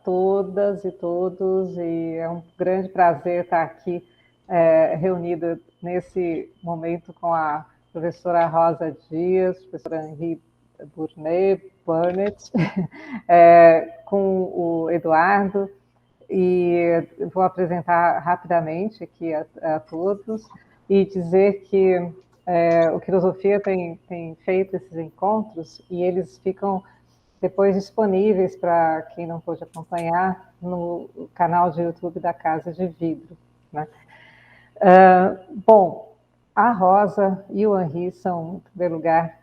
todas e todos, e é um grande prazer estar aqui reunida nesse momento com a professora Rosa Dias, professora Henri Burnett, com o Eduardo, e vou apresentar rapidamente aqui a todos e dizer que o Filosofia tem feito esses encontros e eles ficam depois disponíveis para quem não pôde acompanhar no canal de YouTube da Casa de Vidro, né? Bom, a Rosa e o Henri são, em primeiro lugar,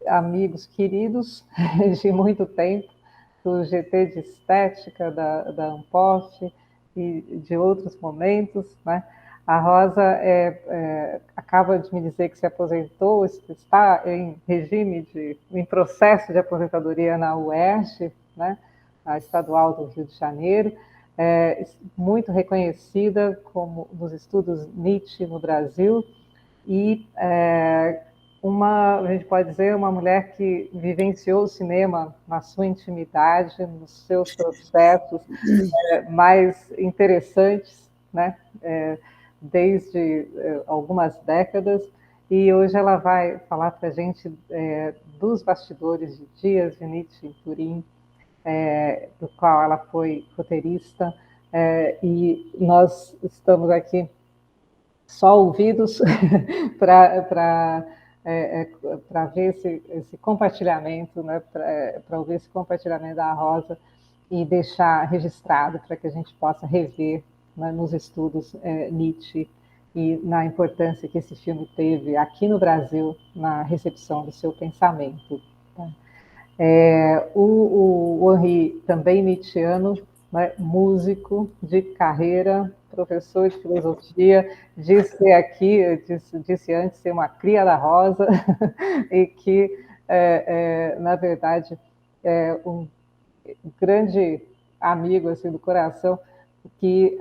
amigos queridos de muito tempo, do GT de Estética, da Ampof e de outros momentos, né? A Rosa acaba de me dizer que se aposentou, está em processo de aposentadoria na UERJ, né? A Estadual do Rio de Janeiro, muito reconhecida como nos estudos Nietzsche no Brasil, e a gente pode dizer, uma mulher que vivenciou o cinema na sua intimidade, nos seus processos mais interessantes, né? Desde algumas décadas, e hoje ela vai falar para a gente dos bastidores de Dias de Nietzsche em Turim, do qual ela foi roteirista, e nós estamos aqui só ouvidos para ver esse compartilhamento, né, para ouvir esse compartilhamento da Rosa e deixar registrado para que a gente possa rever, né, nos estudos Nietzsche e na importância que esse filme teve aqui no Brasil na recepção do seu pensamento. Tá? O Henri, também nietzschiano, né, músico de carreira, professor de filosofia, disse antes ser uma cria da Rosa, e que, na verdade, é um grande amigo assim, do coração, que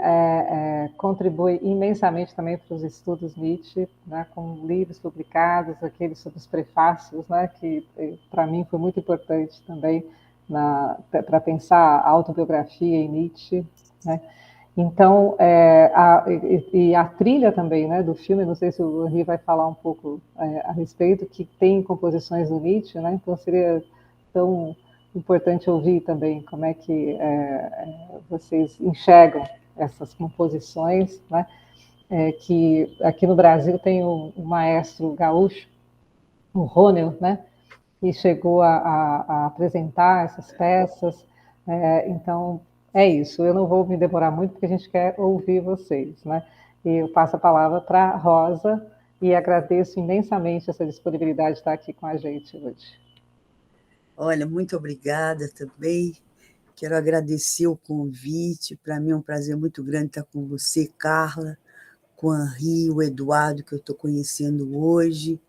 contribui imensamente também para os estudos Nietzsche, né, com livros publicados, aqueles sobre os prefácios, né, que para mim foi muito importante também para pensar a autobiografia em Nietzsche, né. Então, a trilha também, né, do filme, não sei se o Henri vai falar um pouco a respeito, que tem composições do Nietzsche, né, então seria tão importante ouvir também como é que vocês enxergam essas composições, né? Que aqui no Brasil tem o maestro gaúcho, o Ronel, né? Que chegou a apresentar essas peças. Então, é isso. Eu não vou me demorar muito, porque a gente quer ouvir vocês, né? E eu passo a palavra para a Rosa e agradeço imensamente essa disponibilidade de estar aqui com a gente hoje. Olha, muito obrigada também. Quero agradecer o convite. Para mim é um prazer muito grande estar com você, Carla, com o Henri, o Eduardo, que eu estou conhecendo hoje.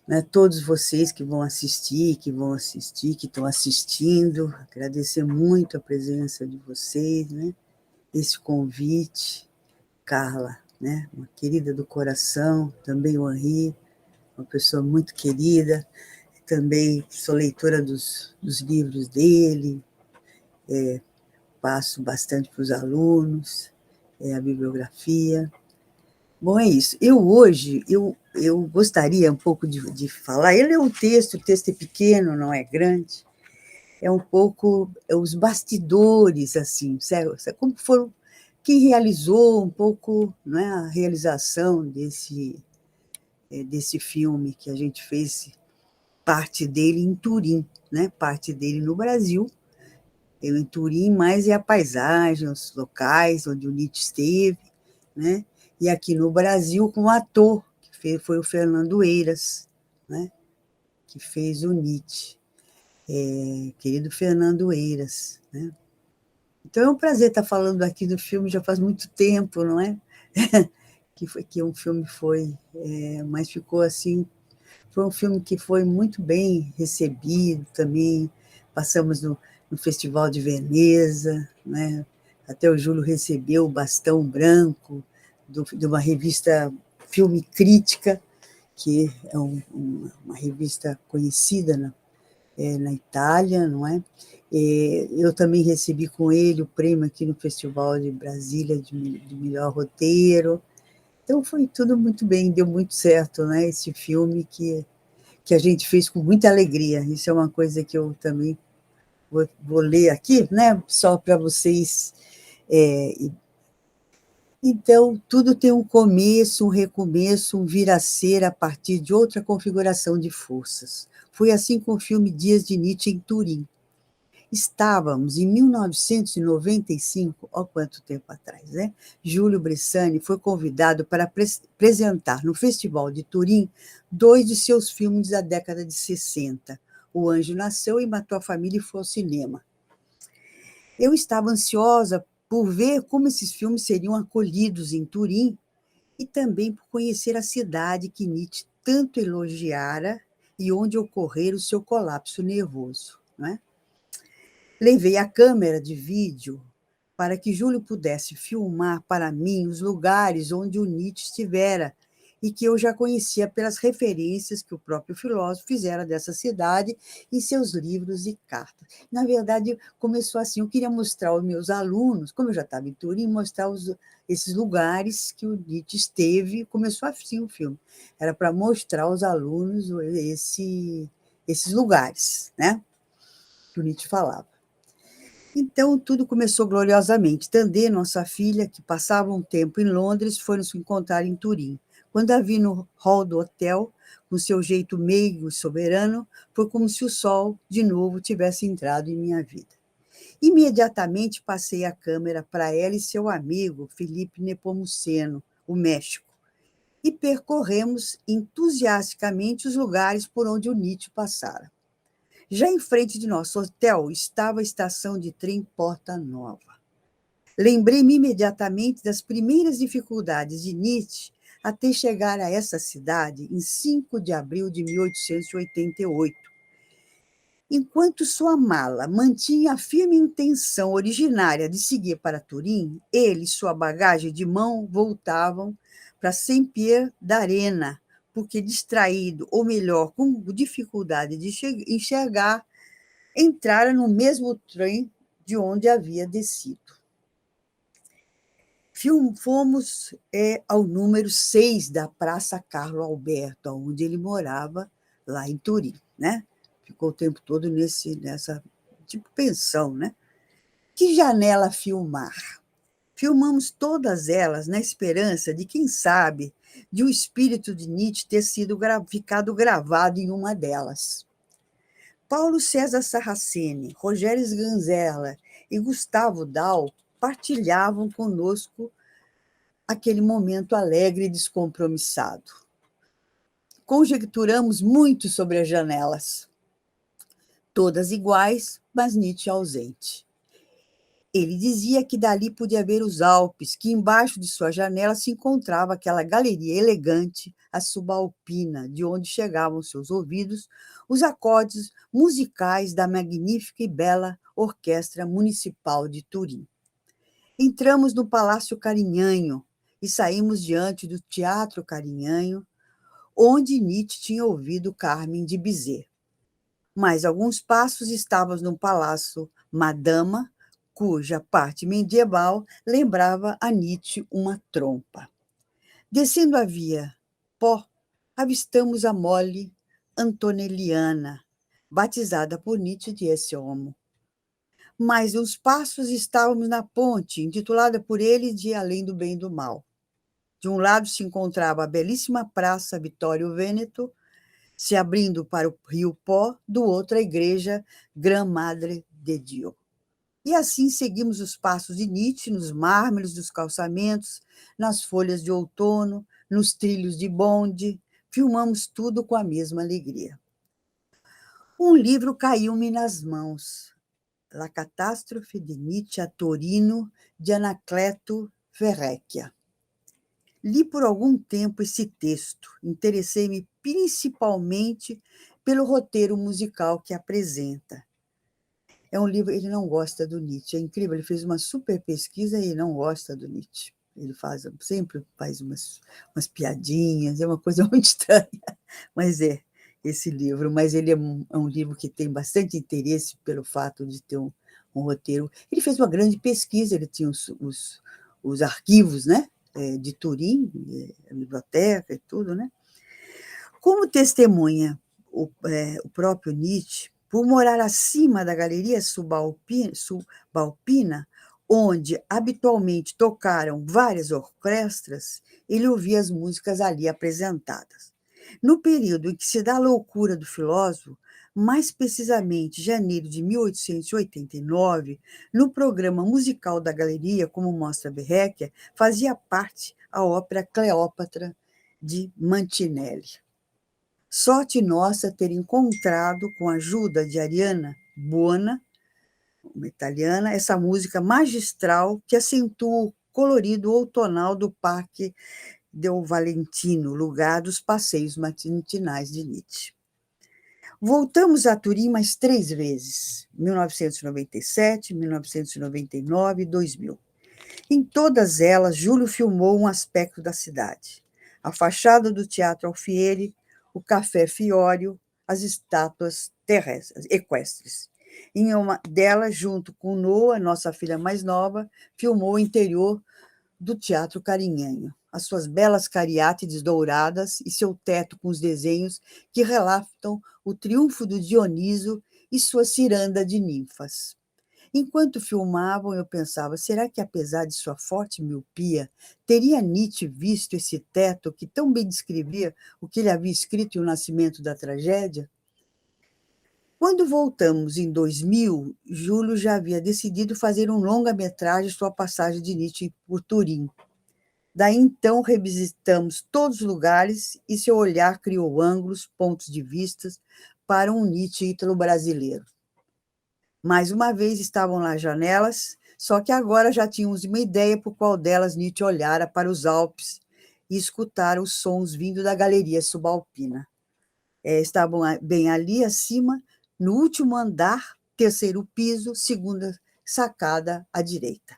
Né, todos vocês que vão assistir, que estão assistindo. Agradecer muito a presença de vocês, né? Esse convite. Carla, né? Uma querida do coração. Também o Henri, uma pessoa muito querida. Também sou leitora dos livros dele, passo bastante para os alunos, a bibliografia. Bom, é isso. Eu gostaria um pouco de falar, ele é um texto, o texto é pequeno, não é grande, é um pouco os bastidores, assim, como foram, quem realizou um pouco, não é, a realização desse filme que a gente fez, parte dele em Turim, né? Parte dele no Brasil, eu em Turim, mais a paisagem, os locais onde o Nietzsche esteve, né? E aqui no Brasil com o ator, que foi o Fernando Eiras, né? Que fez o Nietzsche, querido Fernando Eiras, né? Então é um prazer estar falando aqui do filme, já faz muito tempo, não é? que um filme foi, mas ficou assim. Foi um filme que foi muito bem recebido também. Passamos no Festival de Veneza, né? Até o Júlio recebeu o Bastão Branco de uma revista Filme Crítica, que é uma revista conhecida na Itália, não é? Eu também recebi com ele o prêmio aqui no Festival de Brasília de melhor roteiro. Então foi tudo muito bem, deu muito certo, né? Esse filme que a gente fez com muita alegria. Isso é uma coisa que eu também vou ler aqui, né? Só para vocês. Então, tudo tem um começo, um recomeço, um vir a ser a partir de outra configuração de forças. Foi assim com o filme Dias de Nietzsche em Turim. Estávamos em 1995, olha quanto tempo atrás, né? Júlio Bressani foi convidado para apresentar no Festival de Turim 2 de seus filmes da década de 60. O Anjo Nasceu e Matou a Família e foi ao cinema. Eu estava ansiosa por ver como esses filmes seriam acolhidos em Turim e também por conhecer a cidade que Nietzsche tanto elogiara e onde ocorrera o seu colapso nervoso, não é? Levei a câmera de vídeo para que Júlio pudesse filmar para mim os lugares onde o Nietzsche estivera e que eu já conhecia pelas referências que o próprio filósofo fizera dessa cidade em seus livros e cartas. Na verdade, começou assim, eu queria mostrar aos meus alunos, como eu já estava em Turim, mostrar esses lugares que o Nietzsche esteve, começou assim o filme. Era para mostrar aos alunos esses lugares, né, que o Nietzsche falava. Então, tudo começou gloriosamente. Tandê, nossa filha, que passava um tempo em Londres, foi nos encontrar em Turim. Quando a vi no hall do hotel, com seu jeito meigo e soberano, foi como se o sol, de novo, tivesse entrado em minha vida. Imediatamente passei a câmera para ela e seu amigo, Felipe Nepomuceno, o México, e percorremos entusiasticamente os lugares por onde o Nietzsche passara. Já em frente de nosso hotel estava a estação de trem Porta Nova. Lembrei-me imediatamente das primeiras dificuldades de Nietzsche até chegar a essa cidade em 5 de abril de 1888. Enquanto sua mala mantinha a firme intenção originária de seguir para Turim, ele e sua bagagem de mão voltavam para Saint-Pierre d'Arena, porque distraído, ou melhor, com dificuldade de enxergar, entrara no mesmo trem de onde havia descido. Fomos ao número 6 da Praça Carlo Alberto, onde ele morava, lá em Turim, né? Ficou o tempo todo nessa tipo pensão, né? Que janela filmar? Filmamos todas elas na esperança de, quem sabe, de o espírito de Nietzsche ter ficado gravado em uma delas. Paulo César Sarraceni, Rogério Sganzerla e Gustavo Dal partilhavam conosco aquele momento alegre e descompromissado. Conjecturamos muito sobre as janelas, todas iguais, mas Nietzsche ausente. Ele dizia que dali podia ver os Alpes, que embaixo de sua janela se encontrava aquela galeria elegante, a subalpina, de onde chegavam aos seus ouvidos os acordes musicais da magnífica e bela Orquestra Municipal de Turim. Entramos no Palácio Carignano e saímos diante do Teatro Carignano, onde Nietzsche tinha ouvido Carmen de Bizet. Mais alguns passos estávamos no Palácio Madama, cuja parte medieval lembrava a Nietzsche uma trompa. Descendo a via Pó, avistamos a mole Antonelliana, batizada por Nietzsche de esse homo. Mais uns passos estávamos na ponte, intitulada por ele de Além do Bem e do Mal. De um lado se encontrava a belíssima Praça Vittorio Veneto, se abrindo para o rio Pó, do outro a igreja Gran Madre de Dio. E assim seguimos os passos de Nietzsche nos mármores dos calçamentos, nas folhas de outono, nos trilhos de bonde, filmamos tudo com a mesma alegria. Um livro caiu-me nas mãos, La Catástrofe de Nietzsche a Torino, de Anacleto Verrecchia. Li por algum tempo esse texto, interessei-me principalmente pelo roteiro musical que apresenta. É um livro, ele não gosta do Nietzsche, é incrível, ele fez uma super pesquisa e não gosta do Nietzsche. Ele sempre faz umas piadinhas, é uma coisa muito estranha, mas é. esse livro, mas ele é um livro que tem bastante interesse pelo fato de ter um roteiro. Ele fez uma grande pesquisa, ele tinha os arquivos, né, de Turim, a biblioteca e tudo, né? Como testemunha o próprio Nietzsche, por morar acima da galeria subalpina, onde habitualmente tocaram várias orquestras, ele ouvia as músicas ali apresentadas. No período em que se dá a loucura do filósofo, mais precisamente janeiro de 1889, no programa musical da galeria, como mostra Becker, fazia parte a ópera Cleópatra de Mantinelli. Sorte nossa ter encontrado, com a ajuda de Ariana Buona, uma italiana, essa música magistral que acentua o colorido outonal do Parque del Valentino, lugar dos passeios matinais de Nietzsche. Voltamos a Turim mais 3 vezes, 1997, 1999 e 2000. Em todas elas, Júlio filmou um aspecto da cidade. A fachada do Teatro Alfieri, o Café Fiório, as estátuas terrestres, equestres. Em uma delas, junto com Noa, nossa filha mais nova, filmou o interior do Teatro Carignano, as suas belas cariátides douradas e seu teto com os desenhos que relatam o triunfo do Dioniso e sua ciranda de ninfas. Enquanto filmavam, eu pensava, será que, apesar de sua forte miopia, teria Nietzsche visto esse teto que tão bem descrevia o que ele havia escrito em O Nascimento da Tragédia? Quando voltamos em 2000, Júlio já havia decidido fazer um longa-metragem sua passagem de Nietzsche por Turim. Daí, então, revisitamos todos os lugares e seu olhar criou ângulos, pontos de vistas para um Nietzsche ítalo-brasileiro. Mais uma vez estavam lá as janelas, só que agora já tínhamos uma ideia por qual delas Nietzsche olhara para os Alpes e escutara os sons vindo da galeria subalpina. Estavam bem ali acima, no último andar, terceiro piso, segunda sacada à direita.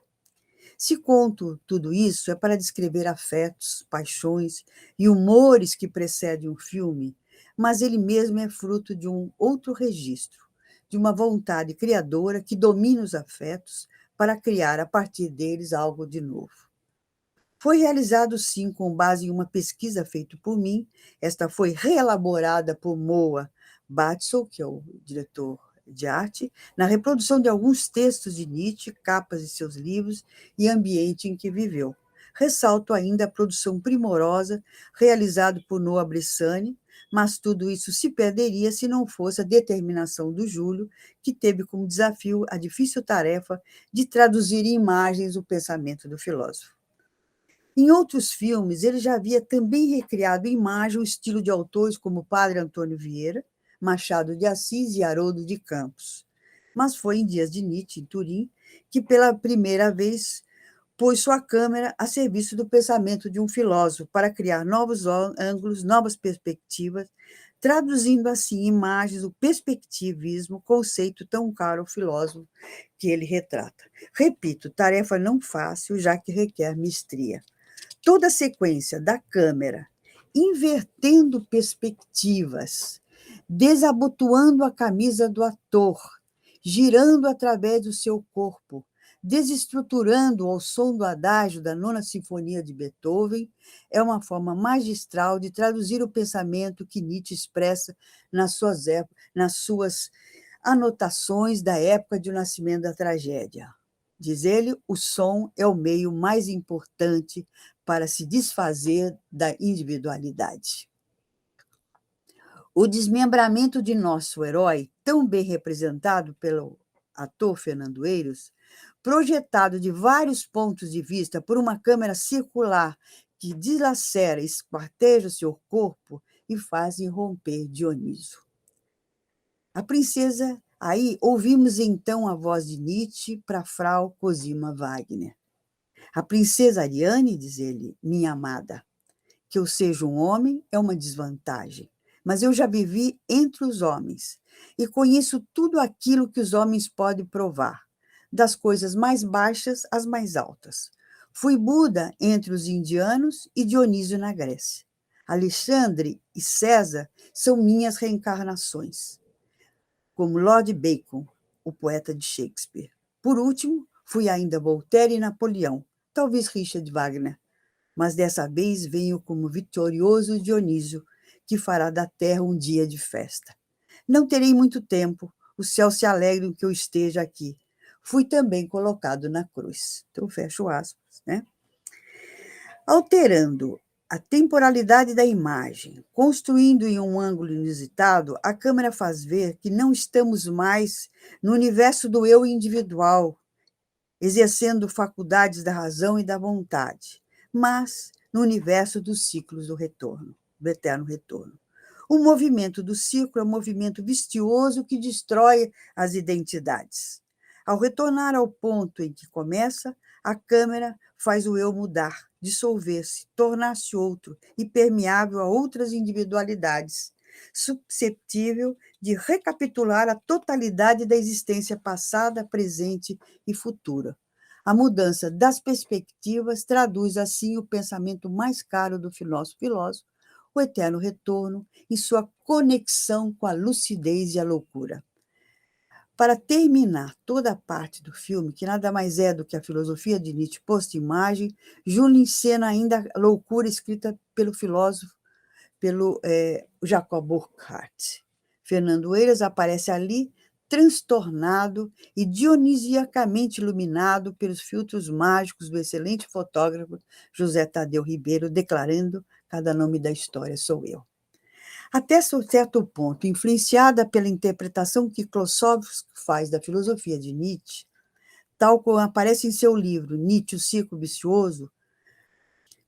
Se conto tudo isso, é para descrever afetos, paixões e humores que precedem um filme, mas ele mesmo é fruto de um outro registro, de uma vontade criadora que domina os afetos para criar a partir deles algo de novo. Foi realizado, sim, com base em uma pesquisa feita por mim. Esta foi reelaborada por Moa Batzel, que é o diretor de arte, na reprodução de alguns textos de Nietzsche, capas de seus livros e ambiente em que viveu. Ressalto ainda a produção primorosa realizada por Noa Bressani, mas tudo isso se perderia se não fosse a determinação do Júlio, que teve como desafio a difícil tarefa de traduzir em imagens o pensamento do filósofo. Em outros filmes, ele já havia também recriado em imagem o estilo de autores como Padre Antônio Vieira, Machado de Assis e Haroldo de Campos. Mas foi em Dias de Nietzsche, em Turim, que pela primeira vez pôs sua câmera a serviço do pensamento de um filósofo para criar novos ângulos, novas perspectivas, traduzindo assim em imagens o perspectivismo, conceito tão caro ao filósofo que ele retrata. Repito, tarefa não fácil, já que requer mestria. Toda a sequência da câmera, invertendo perspectivas, desabotoando a camisa do ator, girando através do seu corpo, desestruturando ao som do adágio da Nona Sinfonia de Beethoven, é uma forma magistral de traduzir o pensamento que Nietzsche expressa nas suas anotações da época de O Nascimento da Tragédia. Diz ele, o som é o meio mais importante para se desfazer da individualidade. O desmembramento de nosso herói, tão bem representado pelo ator Fernando Eiros, projetado de vários pontos de vista por uma câmera circular que dilacera e esquarteja o seu corpo e faz irromper Dioniso. A princesa, aí ouvimos então a voz de Nietzsche para Frau Cosima Wagner. A princesa Ariane, diz ele, minha amada, que eu seja um homem é uma desvantagem, mas eu já vivi entre os homens e conheço tudo aquilo que os homens podem provar, das coisas mais baixas às mais altas. Fui Buda entre os indianos e Dionísio na Grécia. Alexandre e César são minhas reencarnações, como Lord Bacon, o poeta de Shakespeare. Por último, fui ainda Voltaire e Napoleão, talvez Richard Wagner, mas dessa vez venho como vitorioso Dionísio, que fará da terra um dia de festa. Não terei muito tempo, o céu se alegra em que eu esteja aqui. Fui também colocado na cruz. Então, fecho aspas, né? Alterando a temporalidade da imagem, construindo em um ângulo inusitado, a câmera faz ver que não estamos mais no universo do eu individual, exercendo faculdades da razão e da vontade, mas no universo dos ciclos do retorno, do eterno retorno. O movimento do ciclo é um movimento vistioso que destrói as identidades. Ao retornar ao ponto em que começa, a câmera faz o eu mudar, dissolver-se, tornar-se outro e permeável a outras individualidades, susceptível de recapitular a totalidade da existência passada, presente e futura. A mudança das perspectivas traduz, assim, o pensamento mais caro do filósofo, o eterno retorno, em sua conexão com a lucidez e a loucura. Para terminar toda a parte do filme, que nada mais é do que a filosofia de Nietzsche posta imagem, Júlio encena ainda a loucura escrita pelo filósofo, pelo Jacob Burckhardt. Fernando Eiras aparece ali transtornado e dionisiacamente iluminado pelos filtros mágicos do excelente fotógrafo José Tadeu Ribeiro, declarando: cada nome da história sou eu. Até certo ponto, influenciada pela interpretação que Klossowski faz da filosofia de Nietzsche, tal como aparece em seu livro Nietzsche, o Ciclo Vicioso,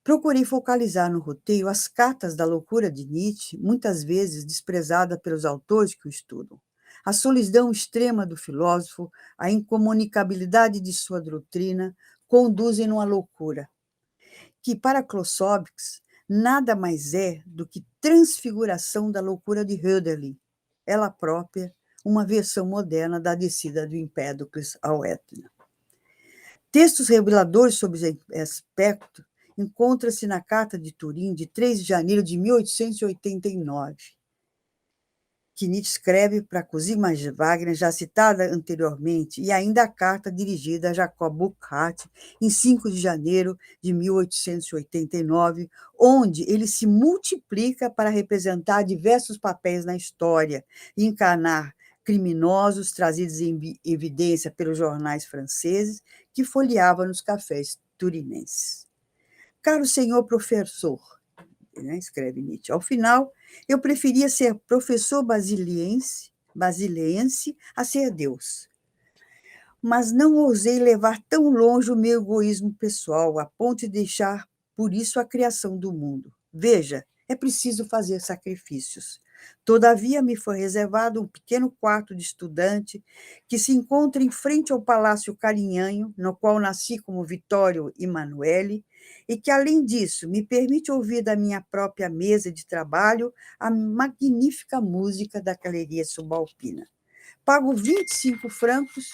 procurei focalizar no roteiro as cartas da loucura de Nietzsche, muitas vezes desprezada pelos autores que o estudam. A solidão extrema do filósofo, a incomunicabilidade de sua doutrina, conduzem-no à loucura, que, para Klossowski, nada mais é do que transfiguração da loucura de Hölderlin, ela própria, uma versão moderna da descida do Empédocles ao Etna. Textos reveladores sobre esse aspecto encontra-se na Carta de Turim, de 3 de janeiro de 1889, que Nietzsche escreve para Cosima Wagner, já citada anteriormente, e ainda a carta dirigida a Jacob Burckhardt, em 5 de janeiro de 1889, onde ele se multiplica para representar diversos papéis na história e encarnar criminosos trazidos em evidência pelos jornais franceses que folheavam nos cafés turinenses. Caro senhor professor, né, escreve Nietzsche, ao final, eu preferia ser professor basileense a ser Deus. Mas não ousei levar tão longe o meu egoísmo pessoal, a ponto de deixar por isso a criação do mundo. Veja, é preciso fazer sacrifícios. Todavia, me foi reservado um pequeno quarto de estudante que se encontra em frente ao Palácio Carinhanho, no qual nasci como Vittorio Emanuele, e que, além disso, me permite ouvir da minha própria mesa de trabalho a magnífica música da Galeria Subalpina. Pago 25 francos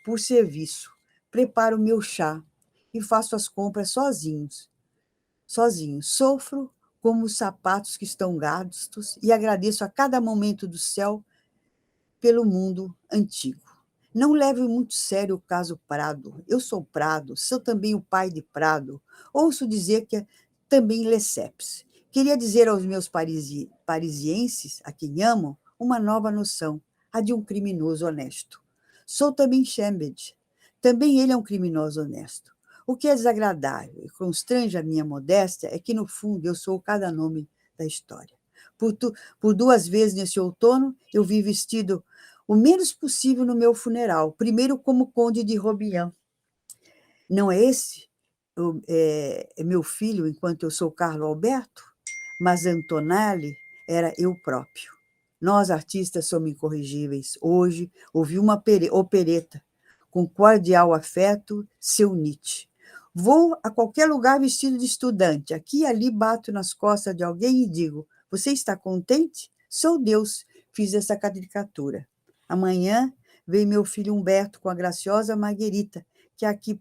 por serviço, preparo o meu chá e faço as compras sozinho. Sofro como os sapatos que estão gastos e agradeço a cada momento do céu pelo mundo antigo. Não leve muito sério o caso Prado. Eu sou Prado, sou também o pai de Prado. Ouço dizer que é também Lesseps. Queria dizer aos meus parisienses, a quem amo, uma nova noção, a de um criminoso honesto. Sou também Chambord. Também ele é um criminoso honesto. O que é desagradável e constrange a minha modéstia é que, no fundo, eu sou cada nome da história. Por 2 vezes nesse outono, eu vi vestido o menos possível no meu funeral, primeiro como conde de Robian. Não é esse é meu filho, enquanto eu sou Carlo Alberto? Mas Antonelli era eu próprio. Nós, artistas, somos incorrigíveis. Hoje, ouvi uma opereta, com cordial afeto, seu Nietzsche. Vou a qualquer lugar vestido de estudante. Aqui e ali bato nas costas de alguém e digo: você está contente? Sou Deus, fiz essa caricatura. Amanhã vem meu filho Humberto com a graciosa Marguerita, que aqui,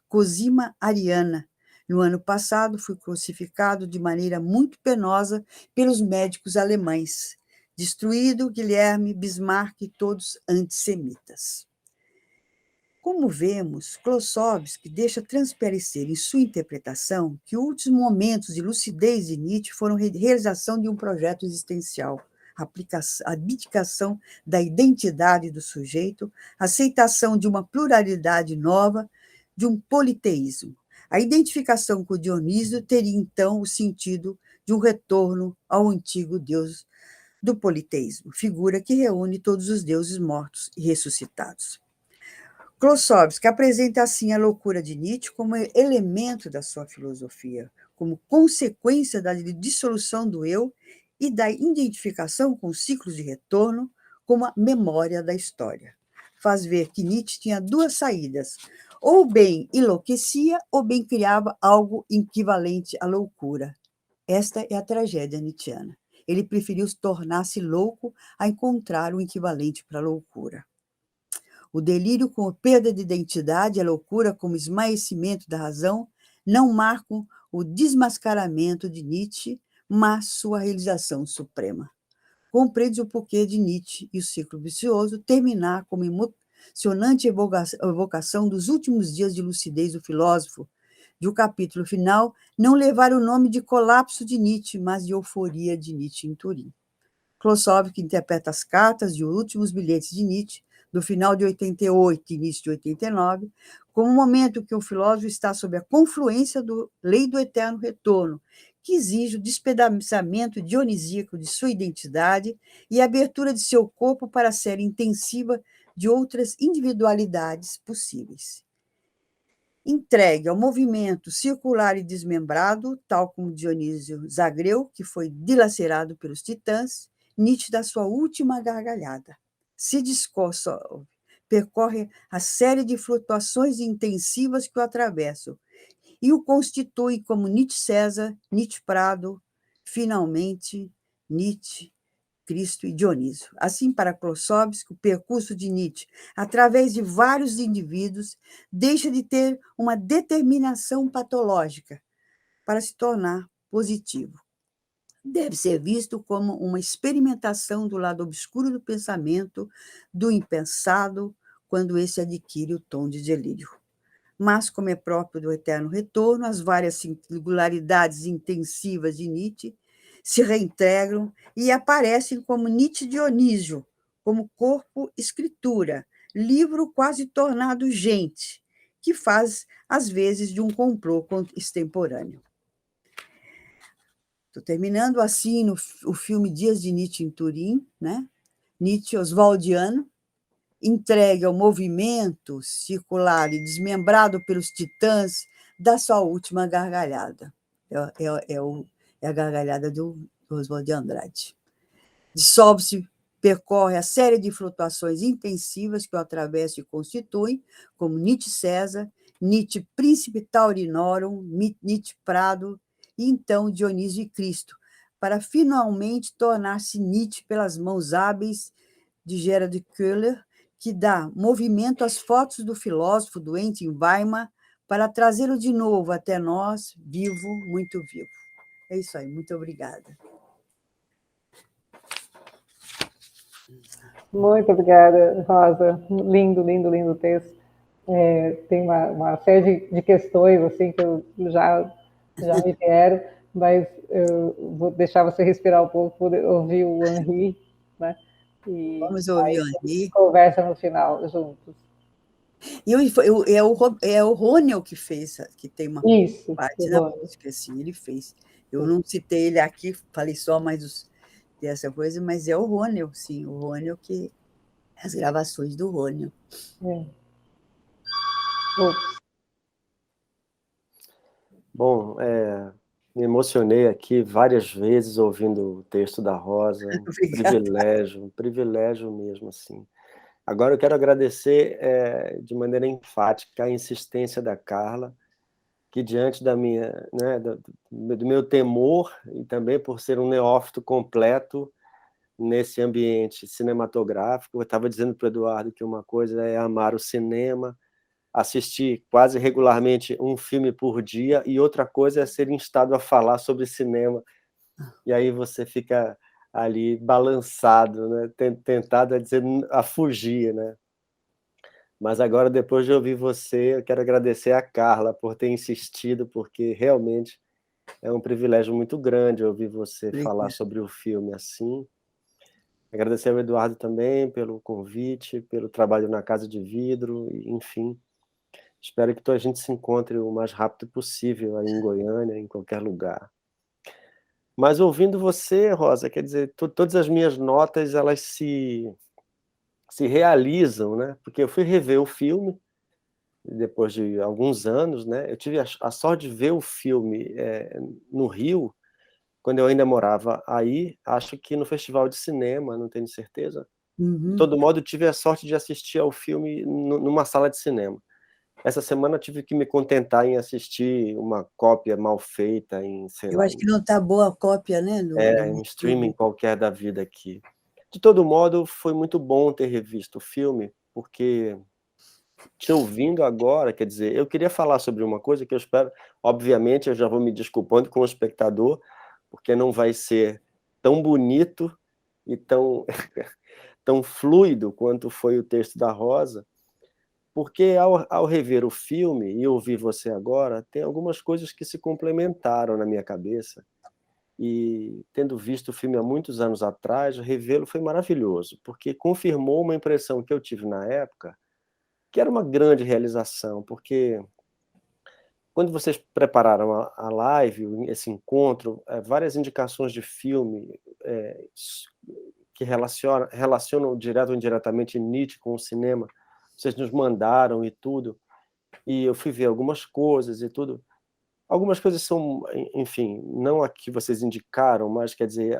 Cosima Ariana. No ano passado, foi crucificado de maneira muito penosa pelos médicos alemães. Destruído Guilherme Bismarck e todos antissemitas. Como vemos, Klossowski deixa transparecer em sua interpretação que os últimos momentos de lucidez de Nietzsche foram a realização de um projeto existencial, a abdicação da identidade do sujeito, aceitação de uma pluralidade nova, de um politeísmo. A identificação com Dionísio teria, então, o sentido de um retorno ao antigo Deus do politeísmo, figura que reúne todos os deuses mortos e ressuscitados. Klossowski apresenta assim a loucura de Nietzsche como elemento da sua filosofia, como consequência da dissolução do eu e da identificação com os ciclos de retorno, como a memória da história. Faz ver que Nietzsche tinha duas saídas, ou bem enlouquecia, ou bem criava algo equivalente à loucura. Esta é a tragédia nietzschiana. Ele preferiu tornar-se louco a encontrar o equivalente para a loucura. O delírio com a perda de identidade e a loucura como esmaecimento da razão não marcam o desmascaramento de Nietzsche, mas sua realização suprema. Compreende o porquê de Nietzsche e o ciclo vicioso terminar como emocionante evocação dos últimos dias de lucidez do filósofo, de o capítulo final não levar o nome de colapso de Nietzsche, mas de euforia de Nietzsche em Turim. Klossowski interpreta as cartas e os últimos bilhetes de Nietzsche, do final de 88 e início de 89, como um momento que o filósofo está sob a confluência da lei do eterno retorno, que exige o despedaçamento dionisíaco de sua identidade e a abertura de seu corpo para a série intensiva de outras individualidades possíveis. Entregue ao movimento circular e desmembrado, tal como Dionísio Zagreu, que foi dilacerado pelos titãs, Nietzsche dá sua última gargalhada. Se dissolve, percorre a série de flutuações intensivas que o atravessam e o constitui como Nietzsche César, Nietzsche Prado, finalmente Nietzsche, Cristo e Dionísio. Assim, para Klossowski, o percurso de Nietzsche, através de vários indivíduos, deixa de ter uma determinação patológica para se tornar positivo. Deve ser visto como uma experimentação do lado obscuro do pensamento, do impensado, quando esse adquire o tom de delírio. Mas, como é próprio do eterno retorno, as várias singularidades intensivas de Nietzsche se reintegram e aparecem como Nietzsche Dionísio, como corpo-escritura, livro quase tornado gente, que faz, às vezes, de um complô extemporâneo. Estou terminando assim o filme Dias de Nietzsche em Turim, né? Nietzsche oswaldiano, entregue ao movimento circular e desmembrado pelos titãs, dá sua última gargalhada. É a gargalhada do Oswald de Andrade. Dissolve-se, percorre a série de flutuações intensivas que o atravessam e constituem, como Nietzsche César, Nietzsche Príncipe Taurinorum, Nietzsche Prado, e então Dionísio e Cristo, para finalmente tornar-se Nietzsche pelas mãos hábeis de Gerard Köhler, que dá movimento às fotos do filósofo doente em Weimar para trazê-lo de novo até nós, vivo, muito vivo. É isso aí, muito obrigada. Muito obrigada, Rosa. Lindo, lindo, lindo texto. Tem uma série de questões assim que eu já me vieram, mas eu vou deixar você respirar um pouco, poder ouvir o Henri, né? E vamos ouvir o Henri. Conversa no final, juntos. É o Rônel que fez, que tem uma Isso, parte na música, assim, ele fez. Eu não citei ele aqui, falei só mais dessa coisa, mas é o Rônel, sim, o Rônel que... As gravações do Rônel. Bom, me emocionei aqui várias vezes ouvindo o texto da Rosa, um privilégio mesmo, assim. Agora eu quero agradecer de maneira enfática a insistência da Carla, que diante da minha, né, do meu temor, e também por ser um neófito completo nesse ambiente cinematográfico, eu estava dizendo para o Eduardo que uma coisa é amar o cinema, assistir quase regularmente um filme por dia, e outra coisa é ser instado a falar sobre cinema, e aí você fica ali balançado, né? Tentado a fugir, né? Mas agora, depois de ouvir você, eu quero agradecer a Carla por ter insistido, porque realmente é um privilégio muito grande ouvir você falar sobre o filme assim. Agradecer ao Eduardo também pelo convite, pelo trabalho na Casa de Vidro, enfim. Espero que a gente se encontre o mais rápido possível aí em Goiânia, em qualquer lugar. Mas ouvindo você, Rosa, quer dizer, todas as minhas notas, elas se realizam, né? Porque eu fui rever o filme, depois de alguns anos, né? Eu tive a sorte de ver o filme no Rio, quando eu ainda morava aí, acho que no Festival de Cinema, não tenho certeza. De todo modo, tive a sorte de assistir ao filme numa sala de cinema. Essa semana eu tive que me contentar em assistir uma cópia mal feita em, sei Eu lá, acho que não está boa a cópia, né? em streaming qualquer da vida aqui. De todo modo, foi muito bom ter revisto o filme, porque te ouvindo agora, quer dizer, eu queria falar sobre uma coisa que eu espero, obviamente, eu já vou me desculpando com o espectador, porque não vai ser tão bonito e tão, tão fluido quanto foi o texto da Rosa, porque ao rever o filme e ouvir você agora, tem algumas coisas que se complementaram na minha cabeça, e tendo visto o filme há muitos anos atrás, revê-lo foi maravilhoso, porque confirmou uma impressão que eu tive na época, que era uma grande realização, porque quando vocês prepararam a live, esse encontro, várias indicações de filme que relacionam direto ou indiretamente Nietzsche com o cinema, vocês nos mandaram e tudo, e eu fui ver algumas coisas e tudo. Algumas coisas são, enfim, não a que vocês indicaram, mas, quer dizer,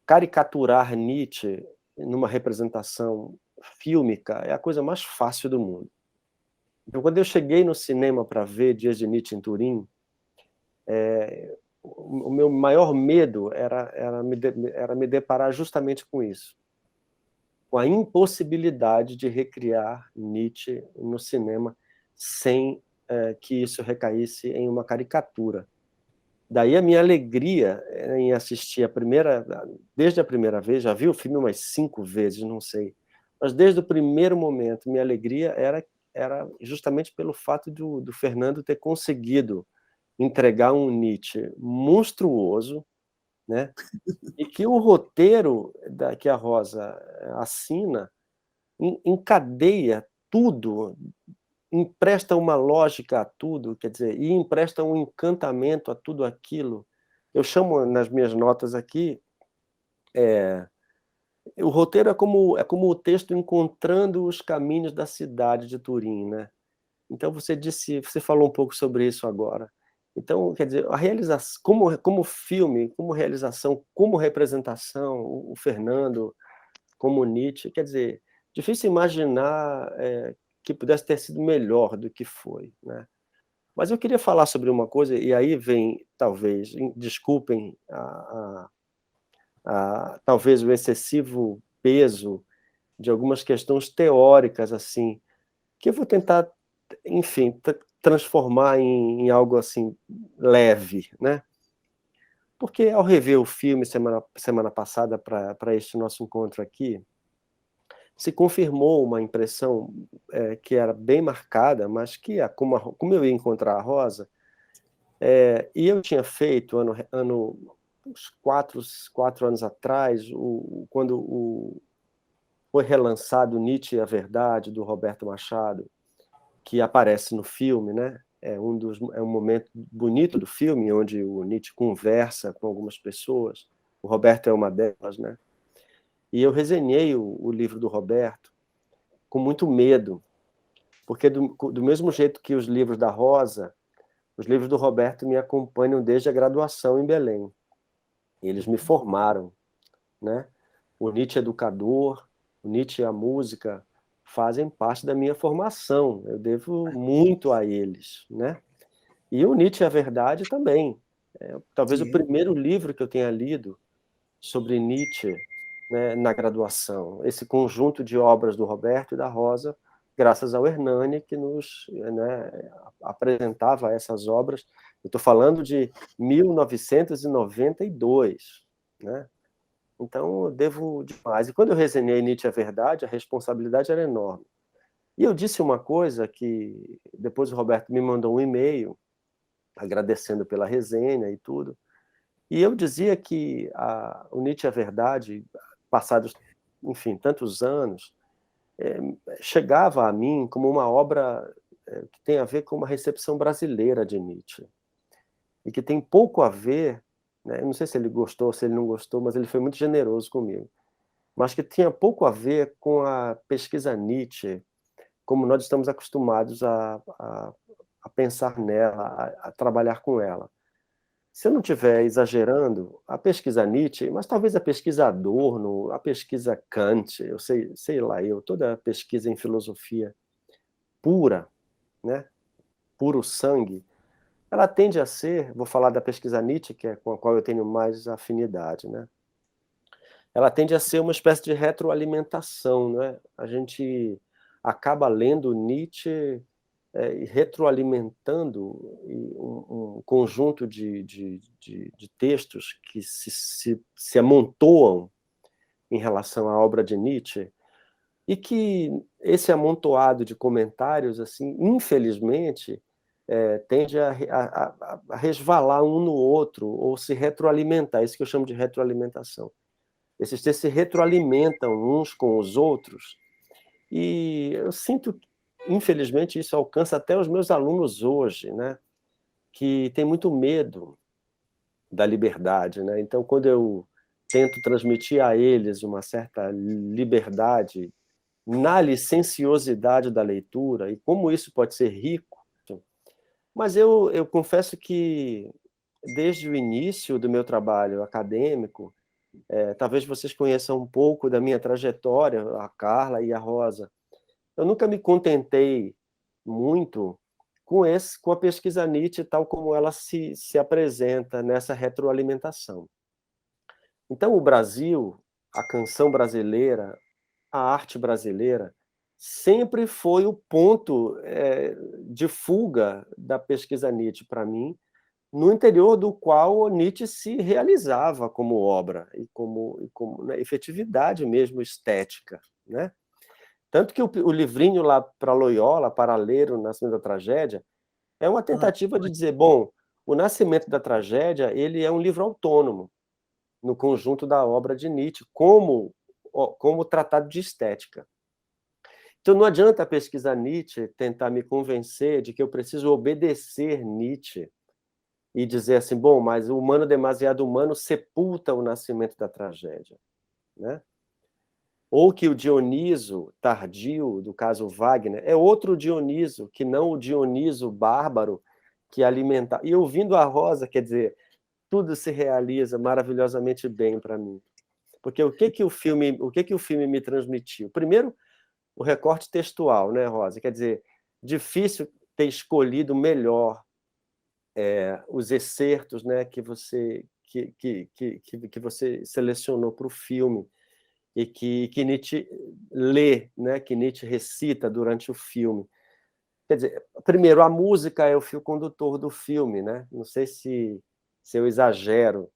caricaturar Nietzsche numa representação fílmica é a coisa mais fácil do mundo. Então, quando eu cheguei no cinema para ver Dias de Nietzsche em Turim, o meu maior medo era me deparar justamente com isso, com a impossibilidade de recriar Nietzsche no cinema sem que isso recaísse em uma caricatura. Daí a minha alegria em assistir desde a primeira vez, já vi o filme umas 5 vezes, não sei, mas desde o primeiro momento, minha alegria era justamente pelo fato do Fernando ter conseguido entregar um Nietzsche monstruoso, né? E que o roteiro que a Rosa assina encadeia tudo, empresta uma lógica a tudo, quer dizer, e empresta um encantamento a tudo aquilo. Eu chamo nas minhas notas aqui, o roteiro é como o texto encontrando os caminhos da cidade de Turim, né? Então você falou um pouco sobre isso agora. Então, quer dizer, a realização, como filme, como realização, como representação, o Fernando, como Nietzsche, quer dizer, difícil imaginar que pudesse ter sido melhor do que foi, né? Mas eu queria falar sobre uma coisa, e aí vem, talvez, desculpem, talvez o excessivo peso de algumas questões teóricas, assim, que eu vou tentar, enfim, transformar em algo assim leve, né? Porque ao rever o filme semana passada para este nosso encontro aqui, se confirmou uma impressão que era bem marcada, mas que, como eu ia encontrar a Rosa, e eu tinha feito uns 4 anos atrás, quando foi relançado Nietzsche e a Verdade, do Roberto Machado, que aparece no filme, né? É um momento bonito do filme, onde o Nietzsche conversa com algumas pessoas, o Roberto é uma delas, né? E eu resenhei o livro do Roberto com muito medo, porque do mesmo jeito que os livros da Rosa, os livros do Roberto me acompanham desde a graduação em Belém. Eles me formaram, né? O Nietzsche educador, o Nietzsche a música, fazem parte da minha formação. Eu devo muito a eles, né? E o Nietzsche a Verdade também. Talvez o primeiro livro que eu tenha lido sobre Nietzsche, né, na graduação. Esse conjunto de obras do Roberto e da Rosa graças ao Hernani, que nos, né, apresentava essas obras. Eu estou falando de 1992, né? Então, eu devo demais. E quando eu resenhei Nietzsche a Verdade, a responsabilidade era enorme. E eu disse uma coisa que depois o Roberto me mandou um e-mail agradecendo pela resenha e tudo, e eu dizia que o Nietzsche a Verdade, passados, enfim, tantos anos, chegava a mim como uma obra que tem a ver com uma recepção brasileira de Nietzsche, e que tem pouco a ver, né, não sei se ele gostou, se ele não gostou, mas ele foi muito generoso comigo, mas que tinha pouco a ver com a pesquisa Nietzsche, como nós estamos acostumados a pensar nela, a trabalhar com ela. Se eu não estiver exagerando, a pesquisa Nietzsche, mas talvez a pesquisa Adorno, a pesquisa Kant, eu sei lá, toda a pesquisa em filosofia pura, né, puro sangue, ela tende a ser, vou falar da pesquisa Nietzsche, que é com a qual eu tenho mais afinidade, né, ela tende a ser uma espécie de retroalimentação, né, a gente acaba lendo Nietzsche retroalimentando um conjunto de textos que se amontoam em relação à obra de Nietzsche, e que esse amontoado de comentários, assim, infelizmente, tende a resvalar um no outro, ou se retroalimentar, isso que eu chamo de retroalimentação. Esses textos se retroalimentam uns com os outros, e eu sinto, infelizmente, isso alcança até os meus alunos hoje, né, que têm muito medo da liberdade, né? Então, quando eu tento transmitir a eles uma certa liberdade na licenciosidade da leitura, e como isso pode ser rico, mas eu confesso que, desde o início do meu trabalho acadêmico, talvez vocês conheçam um pouco da minha trajetória, a Carla e a Rosa, eu nunca me contentei muito com a pesquisa Nietzsche tal como ela se apresenta nessa retroalimentação. Então, o Brasil, a canção brasileira, a arte brasileira, sempre foi o ponto de fuga da pesquisa Nietzsche para mim, no interior do qual Nietzsche se realizava como obra e como né, efetividade mesmo estética, né? Tanto que o livrinho lá para Loyola, para ler o Nascimento da Tragédia, é uma tentativa de dizer, bom, o Nascimento da Tragédia, ele é um livro autônomo no conjunto da obra de Nietzsche, como tratado de estética. Então não adianta pesquisar Nietzsche, tentar me convencer de que eu preciso obedecer Nietzsche e dizer assim, bom, mas o humano demasiado humano sepulta o Nascimento da Tragédia, né? Ou que o Dioniso tardio, do caso Wagner, é outro Dioniso, que não o Dioniso bárbaro que alimenta. E ouvindo a Rosa, quer dizer, tudo se realiza maravilhosamente bem para mim. Porque o que o filme me transmitiu? Primeiro, o recorte textual, né, Rosa? Quer dizer, difícil ter escolhido melhor os excertos, né, que você selecionou para o filme, e que Nietzsche lê, né, que Nietzsche recita durante o filme. Quer dizer, primeiro, a música é o fio condutor do filme, né? Não sei se eu exagero,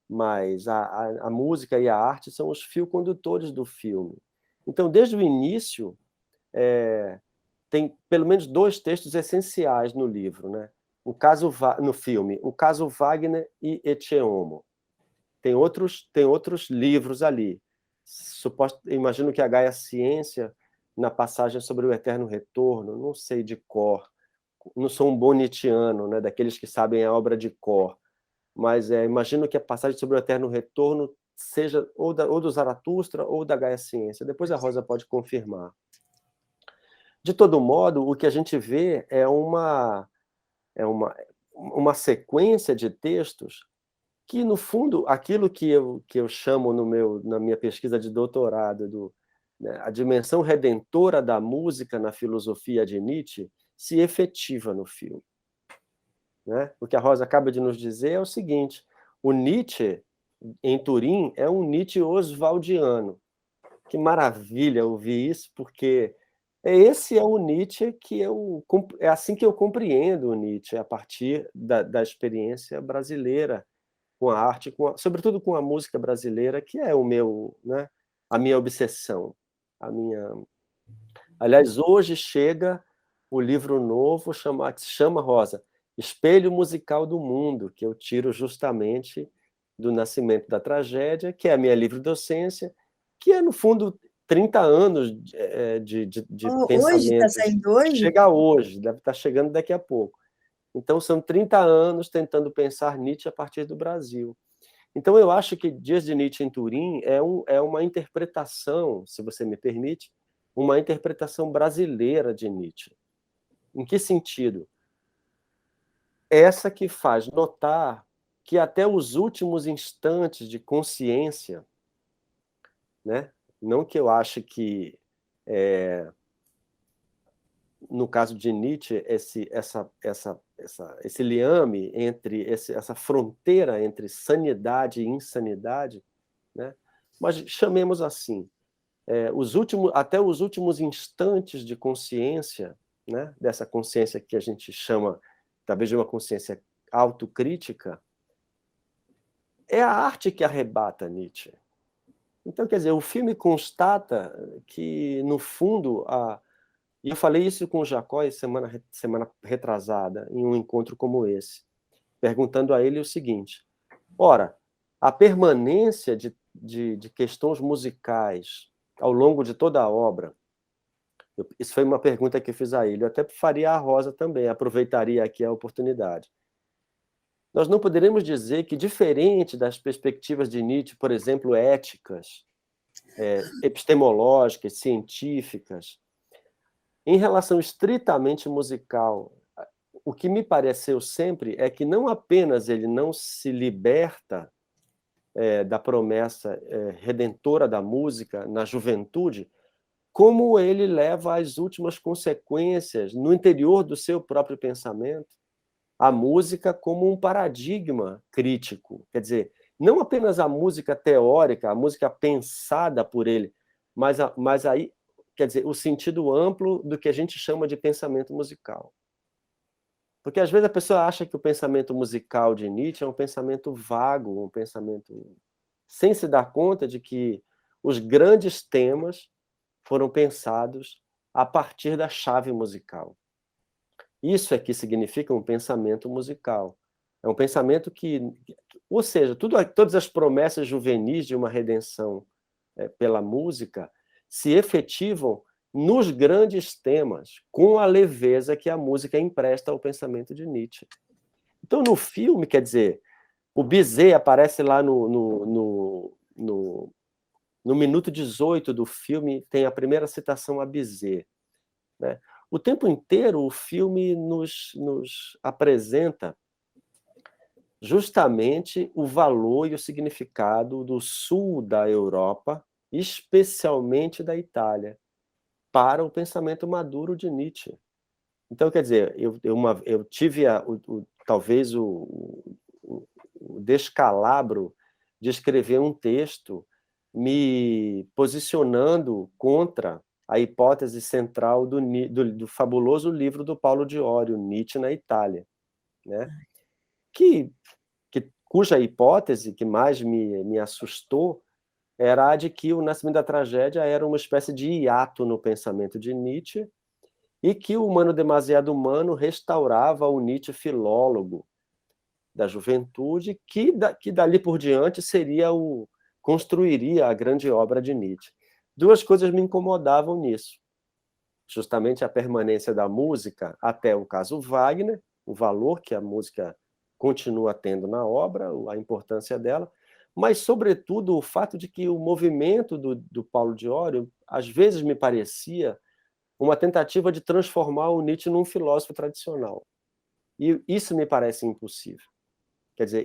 mas a música e a arte são os fios condutores do filme. Então, desde o início, tem pelo menos 2 textos essenciais no livro, né? No filme, o caso Wagner e Ecce Homo. Tem outros livros ali. Imagino que a Gaia Ciência, na passagem sobre o Eterno Retorno, não sei de cor, não sou um bom nietzschiano, né, daqueles que sabem a obra de cor, mas imagino que a passagem sobre o Eterno Retorno seja ou do Zaratustra ou da Gaia Ciência. Depois a Rosa pode confirmar. De todo modo, o que a gente vê é uma sequência de textos que, no fundo, aquilo que eu chamo na minha pesquisa de doutorado, né, a dimensão redentora da música na filosofia de Nietzsche, se efetiva no filme. Né? O que a Rosa acaba de nos dizer é o seguinte, o Nietzsche, em Turim, é um Nietzsche oswaldiano. Que maravilha ouvir isso, porque Esse é o Nietzsche é assim que eu compreendo o Nietzsche, a partir da experiência brasileira com a arte, sobretudo com a música brasileira, que é né, a minha obsessão. Aliás, hoje chega o livro novo que se chama, Rosa, Espelho Musical do Mundo, que eu tiro justamente do Nascimento da Tragédia, que é a minha livre-docência, que é, no fundo, 30 anos de Hoje está pensamentos. saindo hoje? Chega hoje, deve estar chegando daqui a pouco. Então, são 30 anos tentando pensar Nietzsche a partir do Brasil. Então, eu acho que Dias de Nietzsche em Turim é uma interpretação, se você me permite, uma interpretação brasileira de Nietzsche. Em que sentido? Essa que faz notar que até os últimos instantes de consciência, né? Não que eu ache que, no caso de Nietzsche, esse liame entre essa fronteira entre sanidade e insanidade, né? Mas chamemos assim, até os últimos instantes de consciência, né? Dessa consciência que a gente chama talvez de uma consciência autocrítica, é a arte que arrebata Nietzsche. Então, quer dizer, o filme constata que, no fundo, e eu falei isso com o Jacó semana retrasada, em um encontro como esse, perguntando a ele o seguinte: ora, a permanência de questões musicais ao longo de toda a obra, isso foi uma pergunta que eu fiz a ele, eu até faria a Rosa também, aproveitaria aqui a oportunidade. Nós não poderemos dizer que, diferente das perspectivas de Nietzsche, por exemplo, éticas, epistemológicas, científicas, em relação estritamente musical, o que me pareceu sempre é que não apenas ele não se liberta da promessa redentora da música na juventude, como ele leva às últimas consequências no interior do seu próprio pensamento, a música como um paradigma crítico. Quer dizer, não apenas a música teórica, a música pensada por ele, mas aí, quer dizer, o sentido amplo do que a gente chama de pensamento musical. Porque, às vezes, a pessoa acha que o pensamento musical de Nietzsche é um pensamento vago, um pensamento sem se dar conta de que os grandes temas foram pensados a partir da chave musical. Isso é que significa um pensamento musical. É um pensamento ou seja, todas as promessas juvenis de uma redenção pela música se efetivam nos grandes temas, com a leveza que a música empresta ao pensamento de Nietzsche. Então, no filme, quer dizer, o Bizet aparece lá no minuto 18 do filme, tem a primeira citação a Bizet, né? O tempo inteiro o filme nos apresenta justamente o valor e o significado do sul da Europa, especialmente da Itália, para o pensamento maduro de Nietzsche. Então, quer dizer, eu tive talvez o descalabro de escrever um texto me posicionando contra a hipótese central do fabuloso livro do Paulo de Orio, Nietzsche na Itália, né? Cuja hipótese que mais me assustou era a de que o Nascimento da Tragédia era uma espécie de hiato no pensamento de Nietzsche e que o Humano Demasiado Humano restaurava o Nietzsche filólogo da juventude, que dali por diante construiria a grande obra de Nietzsche. Duas coisas me incomodavam nisso. Justamente a permanência da música até o caso Wagner, o valor que a música continua tendo na obra, a importância dela, mas, sobretudo, o fato de que o movimento do Paulo de Orio, às vezes, me parecia uma tentativa de transformar o Nietzsche num filósofo tradicional. E isso me parece impossível. Quer dizer,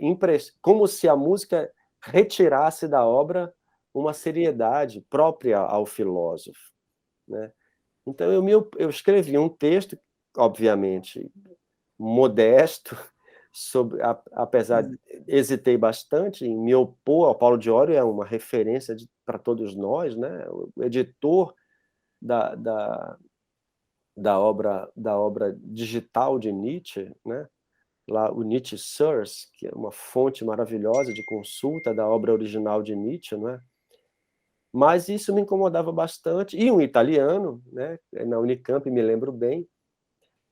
como se a música retirasse da obra uma seriedade própria ao filósofo, né? Então, eu escrevi um texto, obviamente, modesto, apesar de hesitei bastante em me opor ao Paulo de Orio, é uma referência para todos nós, né? O editor da obra digital de Nietzsche, né? Lá o Nietzsche Source, que é uma fonte maravilhosa de consulta da obra original de Nietzsche, não é? Mas isso me incomodava bastante, e um italiano, né, na Unicamp, me lembro bem,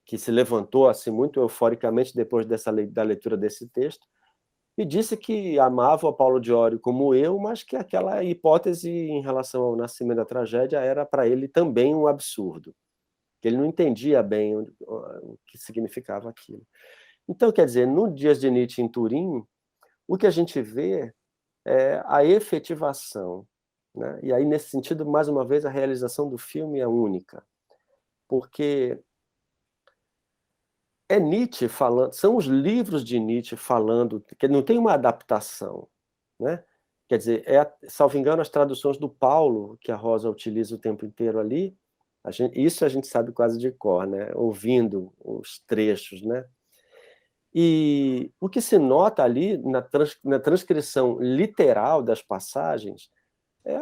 que se levantou assim muito euforicamente depois da leitura desse texto, e disse que amava o Paulo de Orio como eu, mas que aquela hipótese em relação ao nascimento da tragédia era para ele também um absurdo, que ele não entendia bem o que significava aquilo. Então, quer dizer, no Dias de Nietzsche em Turim, o que a gente vê é a efetivação, né? E aí, nesse sentido, mais uma vez, a realização do filme é única, porque é Nietzsche falando, são os livros de Nietzsche falando, que não tem uma adaptação, né? Quer dizer, salvo engano, as traduções do Paulo, que a Rosa utiliza o tempo inteiro ali, isso a gente sabe quase de cor, né? Ouvindo os trechos, né? E o que se nota ali na transcrição literal das passagens é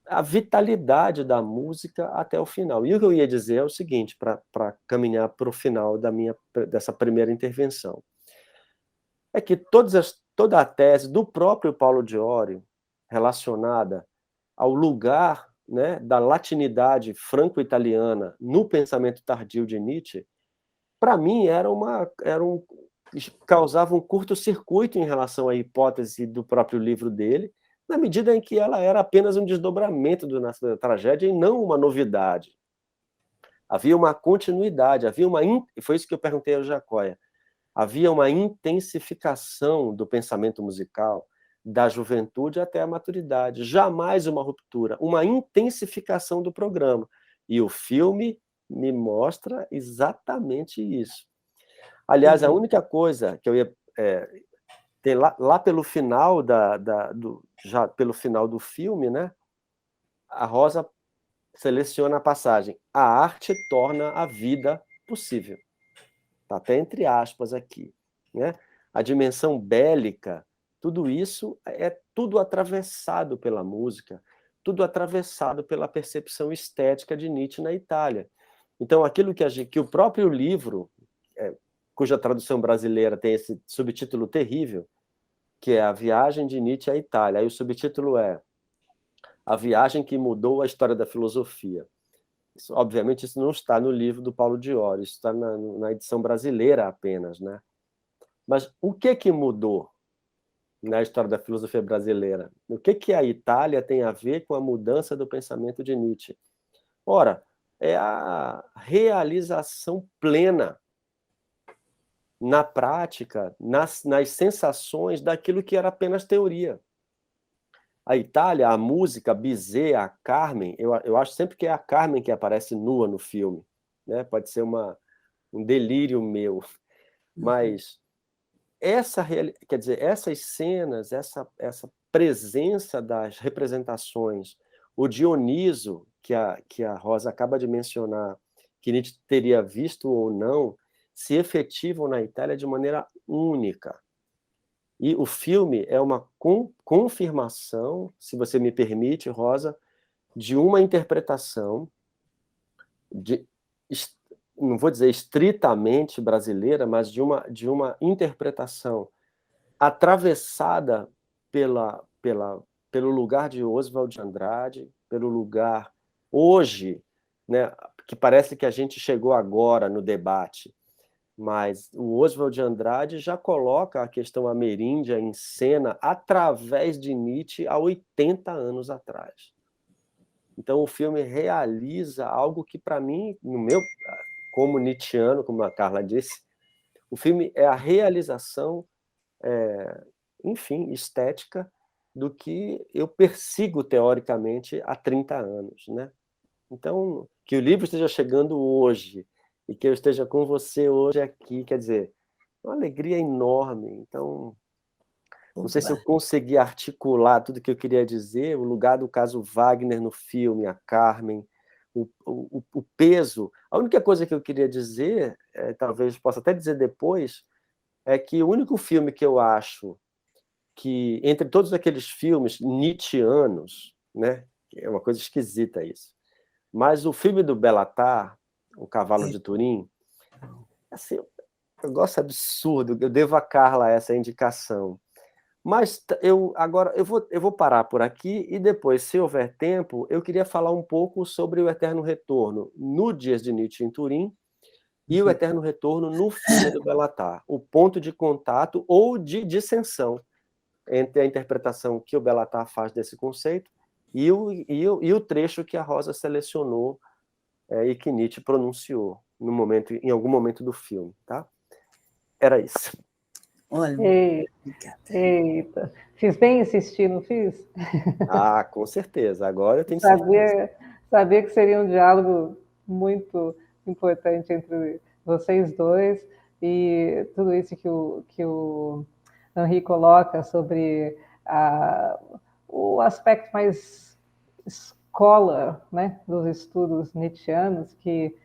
a vitalidade da música até o final. E o que eu ia dizer é o seguinte, para caminhar para o final dessa primeira intervenção, é que toda a tese do próprio Paulo de Orio, relacionada ao lugar, né, da latinidade franco-italiana no pensamento tardio de Nietzsche, para mim causava um curto-circuito em relação à hipótese do próprio livro dele, na medida em que ela era apenas um desdobramento da tragédia e não uma novidade. Havia uma continuidade, foi isso que eu perguntei ao Jacóia, havia uma intensificação do pensamento musical da juventude até a maturidade, jamais uma ruptura, uma intensificação do programa. E o filme me mostra exatamente isso. Aliás, a única coisa que eu ia ter lá pelo final já pelo final do filme, né? A Rosa seleciona a passagem: a arte torna a vida possível. Está até entre aspas aqui, né? A dimensão bélica, tudo isso é tudo atravessado pela música, tudo atravessado pela percepção estética de Nietzsche na Itália. Então, aquilo que o próprio livro, cuja tradução brasileira tem esse subtítulo terrível, que é A Viagem de Nietzsche à Itália. Aí o subtítulo é A Viagem que Mudou a História da Filosofia. Obviamente, isso não está no livro do Paulo de Orio, isso está na edição brasileira apenas, né? Mas o que mudou na história da filosofia brasileira? O que a Itália tem a ver com a mudança do pensamento de Nietzsche? Ora, é a realização plena na prática, nas sensações daquilo que era apenas teoria. A Itália, a música, Bizet, a Carmen, eu acho sempre que é a Carmen que aparece nua no filme, né? Pode ser um delírio meu, mas quer dizer, essas cenas, essa presença das representações, o Dioniso, que a Rosa acaba de mencionar, que Nietzsche teria visto ou não, se efetivam na Itália de maneira única. E o filme é uma confirmação, se você me permite, Rosa, de uma interpretação, não vou dizer estritamente brasileira, mas de uma interpretação atravessada pelo lugar de Oswald de Andrade, pelo lugar hoje, né, que parece que a gente chegou agora no debate, mas o Oswald de Andrade já coloca a questão ameríndia em cena através de Nietzsche há 80 anos atrás. Então o filme realiza algo que, para mim, como nietzschiano, como a Carla disse, o filme é a realização, enfim, estética do que eu persigo teoricamente há 30 anos, né? Então, que o livro esteja chegando hoje e que eu esteja com você hoje aqui, quer dizer, uma alegria enorme. Então, não sei se eu consegui articular tudo que eu queria dizer, o lugar do caso Wagner no filme, a Carmen, o peso. A única coisa que eu queria dizer, talvez possa até dizer depois, é que o único filme que eu acho que, entre todos aqueles filmes nietzschianos, né, é uma coisa esquisita isso, mas o filme do Belatar, O Cavalo de Turim. Assim, eu gosto absurdo, eu devo a Carla essa indicação. Mas agora eu vou parar por aqui e depois, se houver tempo, eu queria falar um pouco sobre o Eterno Retorno no Dias de Nietzsche em Turim e o Eterno Retorno no filme do Belatar, o ponto de contato ou de dissensão entre a interpretação que o Belatar faz desse conceito e o trecho que a Rosa selecionou e que Nietzsche pronunciou em algum momento do filme, tá? Era isso. Olha, obrigada. Eita, fiz bem insistir, não fiz? Ah, com certeza, agora eu tenho certeza. Sabia que seria um diálogo muito importante entre vocês dois, e tudo isso que o Henri coloca sobre o aspecto mais escola, né, dos estudos nietzschianos, que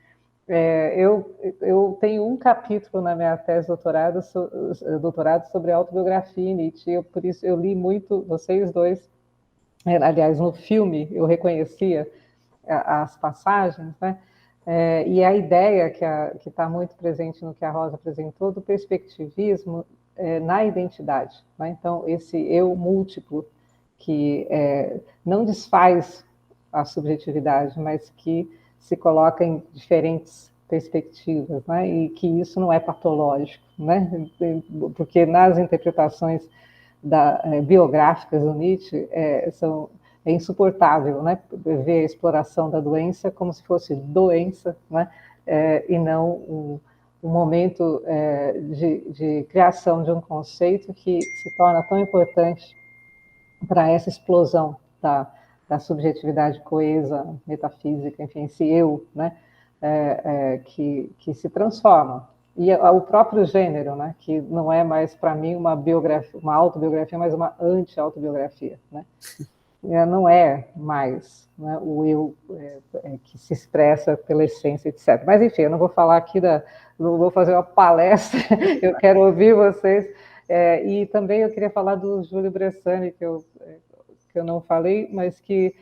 eu tenho um capítulo na minha tese de doutorado sobre autobiografia em Nietzsche, por isso eu li muito vocês dois. Aliás, no filme eu reconhecia as passagens, né? E a ideia que está muito presente no que a Rosa apresentou do perspectivismo na identidade, né? Então, esse eu múltiplo que não desfaz a subjetividade, mas que se coloca em diferentes perspectivas, né? E que isso não é patológico, né? Porque nas interpretações biográficas do Nietzsche é insuportável, né? Ver a exploração da doença como se fosse doença, né? E não um momento de criação de um conceito que se torna tão importante para essa explosão da subjetividade coesa, metafísica, enfim, esse eu, né? Que se transforma. E o próprio gênero, né? Que não é mais, para mim, uma autobiografia, mas uma anti-autobiografia, né? Não é mais, né, o eu que se expressa pela essência, etc. Mas, enfim, eu não vou falar aqui, não vou fazer uma palestra, eu quero ouvir vocês. E também eu queria falar do Júlio Bressani, que eu não falei, mas que,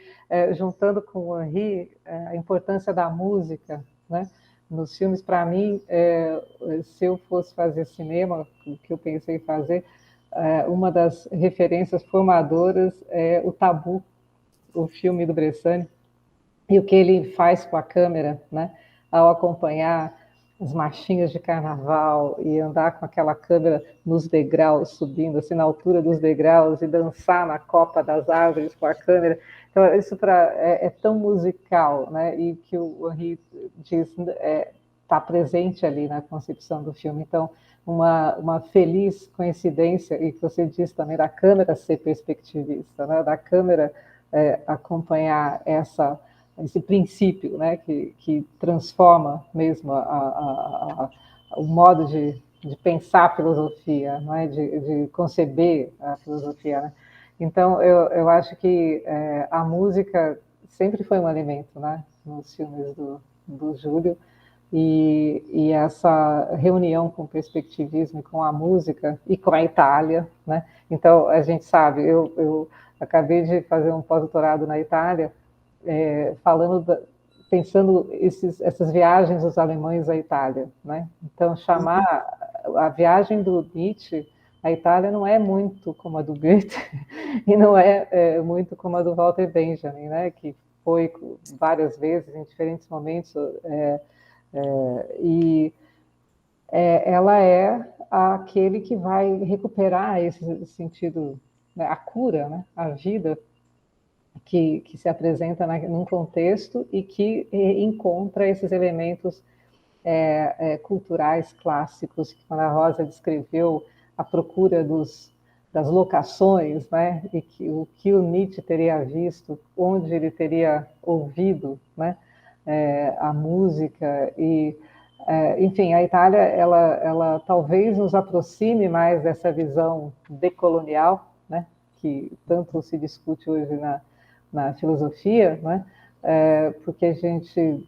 juntando com o Henri, a importância da música, né, nos filmes. Para mim, se eu fosse fazer cinema, o que eu pensei em fazer, uma das referências formadoras é o Tabu, o filme do Bressani, e o que ele faz com a câmera, né, ao acompanhar as marchinhas de carnaval e andar com aquela câmera nos degraus, subindo assim na altura dos degraus e dançar na copa das árvores com a câmera. Então, isso é tão musical, né, e que o Henri diz está presente ali na concepção do filme. Então, uma feliz coincidência, e que você disse também da câmera ser perspectivista, né? Da câmera acompanhar esse princípio, né? que transforma mesmo o modo de pensar a filosofia, não é? de conceber a filosofia. Né? Então, eu acho que a música sempre foi um elemento, né? Nos filmes do Júlio, e essa reunião com o perspectivismo e com a música e com a Itália, né? Então, a gente sabe, eu acabei de fazer um pós-doutorado na Itália, pensando essas viagens dos alemães à Itália, né? Então, chamar a viagem do Nietzsche à Itália não é muito como a do Goethe e não é muito como a do Walter Benjamin, né? Que foi várias vezes, em diferentes momentos, e ela é aquele que vai recuperar esse sentido, né, a cura, né, a vida que se apresenta num contexto e que encontra esses elementos culturais clássicos, que quando a Rosa descreveu a procura das locações, né, e o que o Nietzsche teria visto, onde ele teria ouvido, né, a música e enfim, a Itália, ela talvez nos aproxime mais dessa visão decolonial, né, que tanto se discute hoje na filosofia, né, porque a gente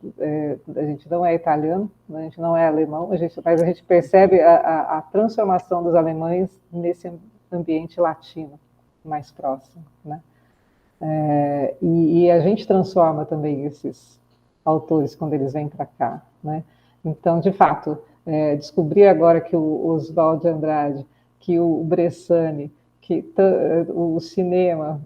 não é italiano, a gente não é alemão, mas a gente percebe a transformação dos alemães nesse ambiente latino mais próximo, né? E a gente transforma também esses autores quando eles vêm para cá, né? Então, de fato, descobri agora que o Oswald de Andrade, que o Bressani, que o cinema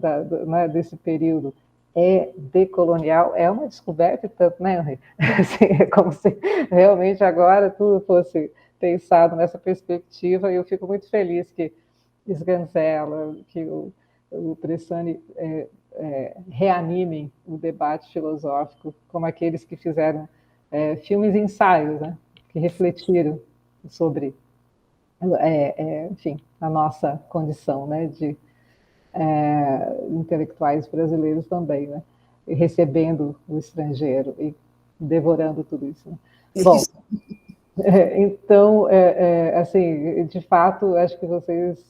né, desse período é decolonial, é uma descoberta, tanto, né, Henri? Assim, é como se realmente agora tudo fosse pensado nessa perspectiva, e eu fico muito feliz que Sganzella, que o Bressani reanimem o debate filosófico, como aqueles que fizeram filmes e ensaios, né, que refletiram sobre, enfim, a nossa condição, né, de intelectuais brasileiros também, né, e recebendo o estrangeiro e devorando tudo isso. Né? Bom, então, assim, de fato, acho que vocês,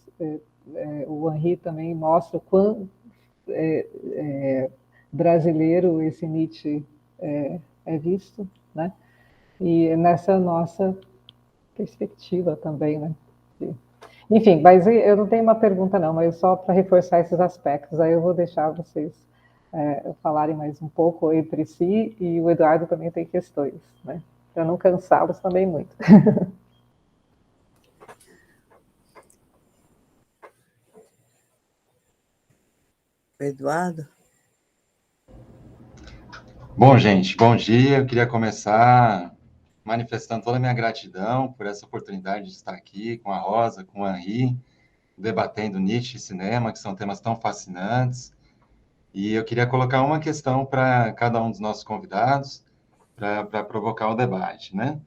o Henri também mostra o quão brasileiro esse Nietzsche é visto, né? E nessa nossa perspectiva também, né? Enfim, mas eu não tenho uma pergunta não, mas só para reforçar esses aspectos, aí eu vou deixar vocês falarem mais um pouco entre si, e o Eduardo também tem questões, né? Para não cansá-los também muito. Eduardo? Bom, gente, bom dia. Eu queria começar manifestando toda a minha gratidão por essa oportunidade de estar aqui com a Rosa, com o Henri, debatendo Nietzsche e cinema, que são temas tão fascinantes. E eu queria colocar uma questão para cada um dos nossos convidados, para provocar o debate, né?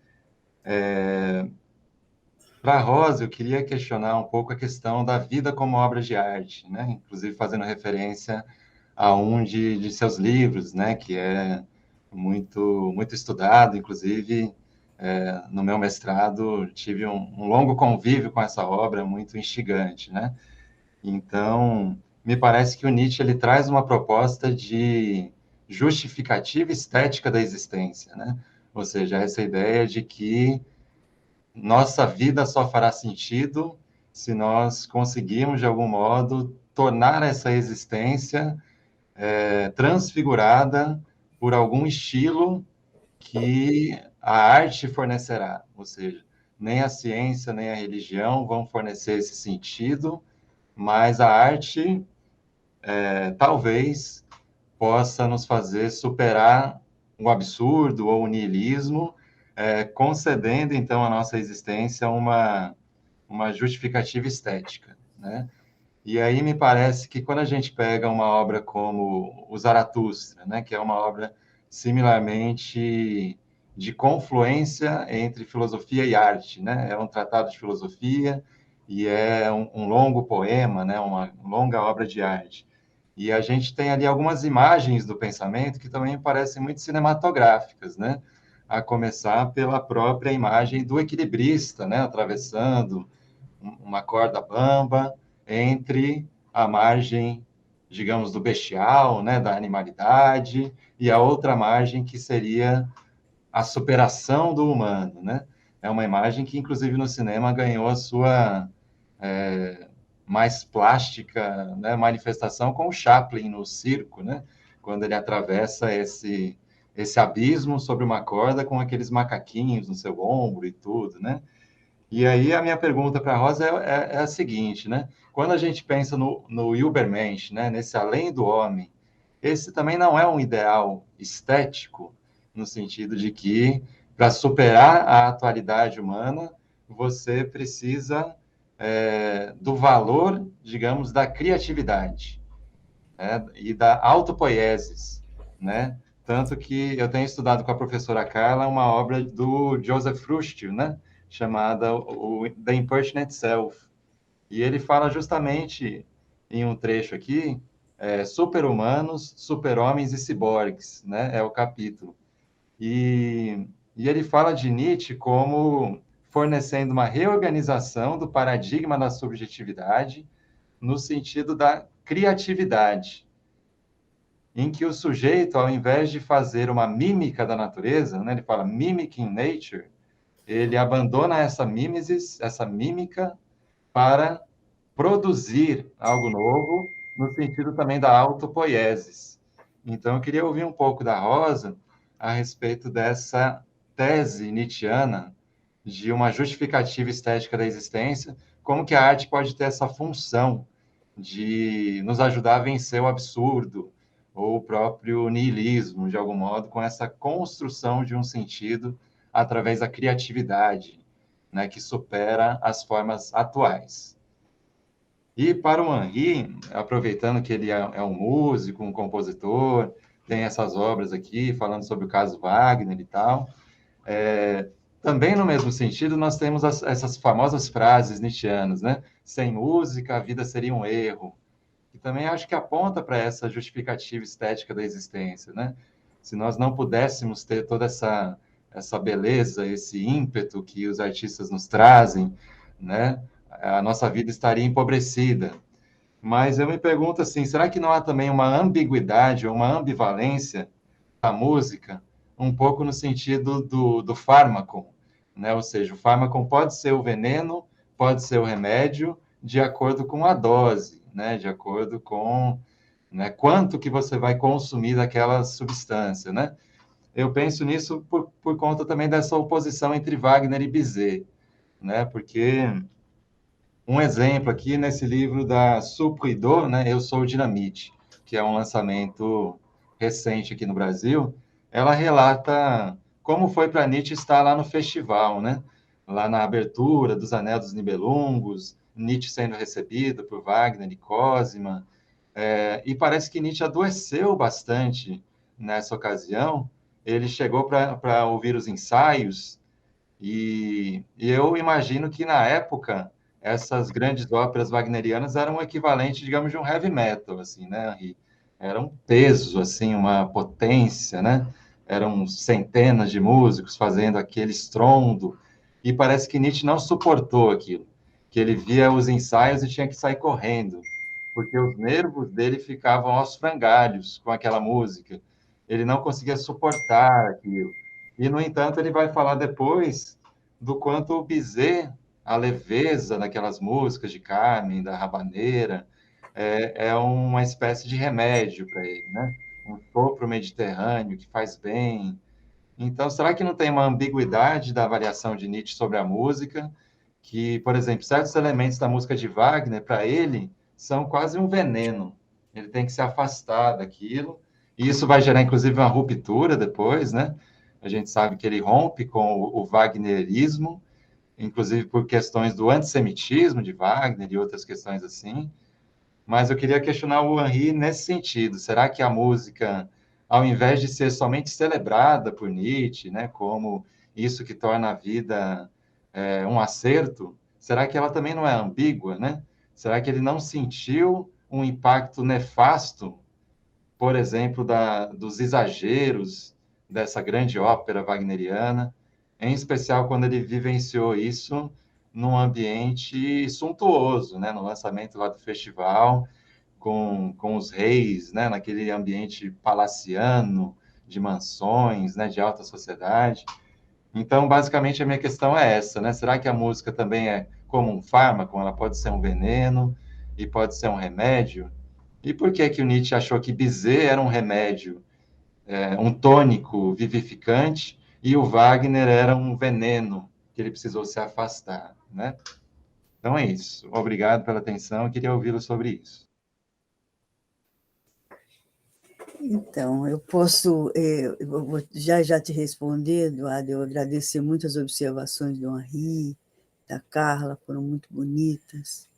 Para a Rosa, eu queria questionar um pouco a questão da vida como obra de arte, né? Inclusive fazendo referência a um de seus livros, né? Que é muito estudado, inclusive no meu mestrado tive um longo convívio com essa obra, muito instigante, né? Então, me parece que o Nietzsche ele traz uma proposta de justificativa estética da existência, né? Ou seja, essa ideia de que nossa vida só fará sentido se nós conseguirmos, de algum modo, tornar essa existência transfigurada por algum estilo que a arte fornecerá. Ou seja, nem a ciência, nem a religião vão fornecer esse sentido, mas a arte talvez possa nos fazer superar o absurdo ou o niilismo, concedendo, então, à nossa existência uma justificativa estética, né? E aí me parece que quando a gente pega uma obra como o Zaratustra, né, que é uma obra similarmente de confluência entre filosofia e arte, né? É um tratado de filosofia e é um longo poema, né? Uma longa obra de arte. E a gente tem ali algumas imagens do pensamento que também parecem muito cinematográficas, né? A começar pela própria imagem do equilibrista, né? Atravessando uma corda bamba entre a margem, digamos, do bestial, né? Da animalidade, e a outra margem que seria a superação do humano, né? É uma imagem que, inclusive, no cinema ganhou a sua mais plástica, né, manifestação com o Chaplin no circo, né? Quando ele atravessa esse abismo sobre uma corda com aqueles macaquinhos no seu ombro e tudo, né? E aí a minha pergunta para a Rosa é a seguinte, né? Quando a gente pensa no Übermensch, né, nesse além do homem, esse também não é um ideal estético, no sentido de que, para superar a atualidade humana, você precisa do valor, digamos, da criatividade, né, e da autopoiesis, né? Tanto que eu tenho estudado com a professora Carla uma obra do Joseph Frustil, né, chamada The Impertinent Self. E ele fala justamente, em um trecho aqui, super-humanos, super-homens e ciborgues, né? É o capítulo. E ele fala de Nietzsche como fornecendo uma reorganização do paradigma da subjetividade no sentido da criatividade, em que o sujeito, ao invés de fazer uma mímica da natureza, né? Ele fala mimicking nature, ele abandona essa mimesis, essa mímica, para produzir algo novo, no sentido também da autopoiesis. Então, eu queria ouvir um pouco da Rosa a respeito dessa tese nietzschiana de uma justificativa estética da existência, como que a arte pode ter essa função de nos ajudar a vencer o absurdo ou o próprio niilismo, de algum modo, com essa construção de um sentido através da criatividade, né, que supera as formas atuais. E para o Henri, aproveitando que ele é um músico, um compositor, tem essas obras aqui, falando sobre o caso Wagner e tal, também no mesmo sentido, nós temos essas famosas frases nietzschianas, né? Sem música, a vida seria um erro. E também acho que aponta para essa justificativa estética da existência, né? Se nós não pudéssemos ter toda essa beleza, esse ímpeto que os artistas nos trazem, né? A nossa vida estaria empobrecida. Mas eu me pergunto assim, será que não há também uma ambiguidade ou uma ambivalência da música, um pouco no sentido do fármaco, né? Ou seja, o fármaco pode ser o veneno, pode ser o remédio, de acordo com a dose, né? De acordo com, né, quanto que você vai consumir daquela substância, né? Eu penso nisso por conta também dessa oposição entre Wagner e Bizet, né? Porque um exemplo aqui nesse livro da Supridor, né? Eu Sou o Dinamite, que é um lançamento recente aqui no Brasil, ela relata como foi para Nietzsche estar lá no festival, né? Lá na abertura dos Anel dos Nibelungos, Nietzsche sendo recebido por Wagner e Cosima, e parece que Nietzsche adoeceu bastante nessa ocasião. Ele chegou para ouvir os ensaios e eu imagino que, na época, essas grandes óperas wagnerianas eram o equivalente, digamos, de um heavy metal, assim, né, Henri? Era um peso, assim, uma potência, né? Eram centenas de músicos fazendo aquele estrondo, e parece que Nietzsche não suportou aquilo, que ele via os ensaios e tinha que sair correndo, porque os nervos dele ficavam aos frangalhos com aquela música. Ele não conseguia suportar aquilo. E, no entanto, ele vai falar depois do quanto o Bizet, a leveza daquelas músicas de Carmen, da Rabaneira, é uma espécie de remédio para ele, né? Um sopro mediterrâneo que faz bem. Então, será que não tem uma ambiguidade da avaliação de Nietzsche sobre a música? Que, por exemplo, certos elementos da música de Wagner, para ele, são quase um veneno. Ele tem que se afastar daquilo. E isso vai gerar, inclusive, uma ruptura depois, né? A gente sabe que ele rompe com o wagnerismo, inclusive por questões do antissemitismo de Wagner e outras questões assim. Mas eu queria questionar o Henri nesse sentido. Será que a música, ao invés de ser somente celebrada por Nietzsche, né, como isso que torna a vida um acerto, será que ela também não é ambígua, né? Será que ele não sentiu um impacto nefasto, por exemplo, dos exageros dessa grande ópera wagneriana, em especial quando ele vivenciou isso num ambiente suntuoso, né? No lançamento lá do festival, com os reis, né? Naquele ambiente palaciano, de mansões, né? De alta sociedade. Então, basicamente, a minha questão é essa, né? Será que a música também é como um fármaco? Ela pode ser um veneno e pode ser um remédio? E por que que o Nietzsche achou que Bizet era um remédio, um tônico vivificante, e o Wagner era um veneno que ele precisou se afastar, né? Então é isso. Obrigado pela atenção. Eu queria ouvi-lo sobre isso. Então, eu posso, eu vou já te responder, Eduardo. Eu agradecer muito as observações do Henri, da Carla, foram muito bonitas,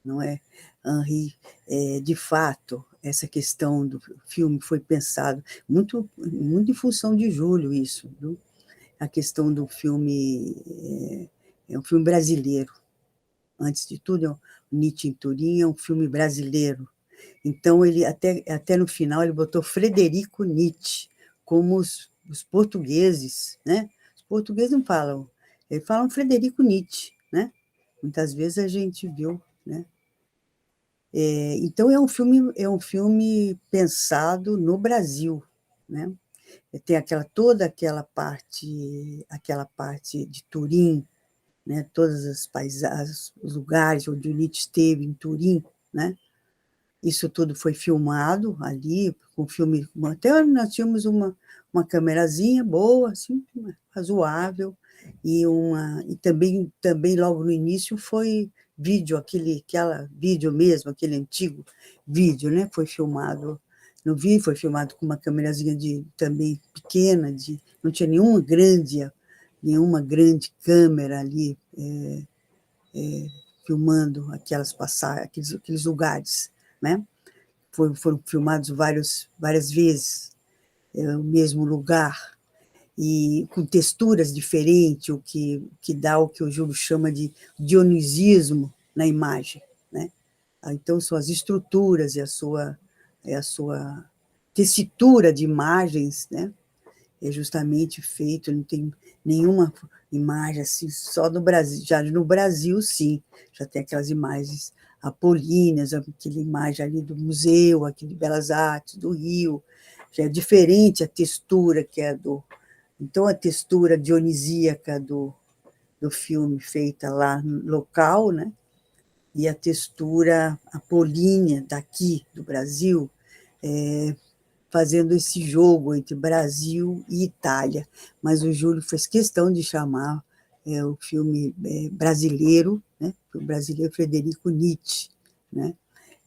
não é? Henri, de fato, essa questão do filme foi pensado muito em função de Júlio, isso, viu? A questão do filme é um filme brasileiro. Antes de tudo, o Nietzsche em Turim é um filme brasileiro. Então, ele até no final, ele botou Frederico Nietzsche, como os portugueses, né? Os portugueses não falam, eles falam Frederico Nietzsche, né? Muitas vezes a gente viu, né? Então, é um filme pensado no Brasil, né? Tem toda aquela parte de Turim, né? Todas as paisagens, os lugares onde o Nietzsche esteve em Turim, né? Isso tudo foi filmado ali, com filme. Até nós tínhamos uma câmerazinha boa, assim, razoável, e também logo no início foi vídeo, aquela vídeo mesmo, aquele antigo vídeo, né? Foi filmado no vídeo, foi filmado com uma câmerazinha também pequena, não tinha nenhuma grande câmera ali filmando aqueles lugares, né? Foram filmados várias vezes o mesmo lugar, e com texturas diferentes, que dá o que o Júlio chama de dionisismo na imagem, né? Então, são as estruturas e a sua tessitura de imagens, né? É justamente feito, não tem nenhuma imagem assim, só no Brasil. Já no Brasil, sim, já tem aquelas imagens apolíneas, aquela imagem ali do museu, aqui de Belas Artes, do Rio, já é diferente a textura que é Então, a textura dionisíaca do filme feita lá no local, né? E a textura apolínea daqui, do Brasil, fazendo esse jogo entre Brasil e Itália. Mas o Júlio fez questão de chamar o filme brasileiro, né? O brasileiro Frederico Nietzsche, né?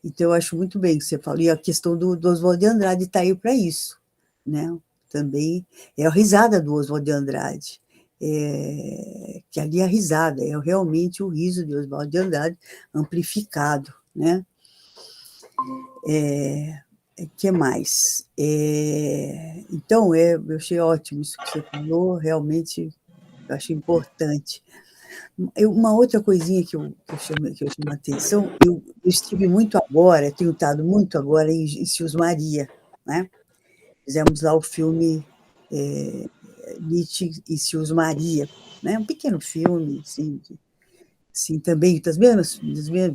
Então, eu acho muito bem que você falou, e a questão do Oswald de Andrade está aí para isso, né? Também é a risada do Oswald de Andrade, que ali a risada é realmente o riso de Oswald de Andrade amplificado, né? Que mais? Então, eu achei ótimo isso que você falou, realmente eu achei importante. Uma outra coisinha que eu chamo a atenção, eu estive muito agora, tenho estado muito agora em Cius Maria, né? Fizemos lá o filme Nietzsche e Cius Maria, né? Um pequeno filme, assim, também dos mesmos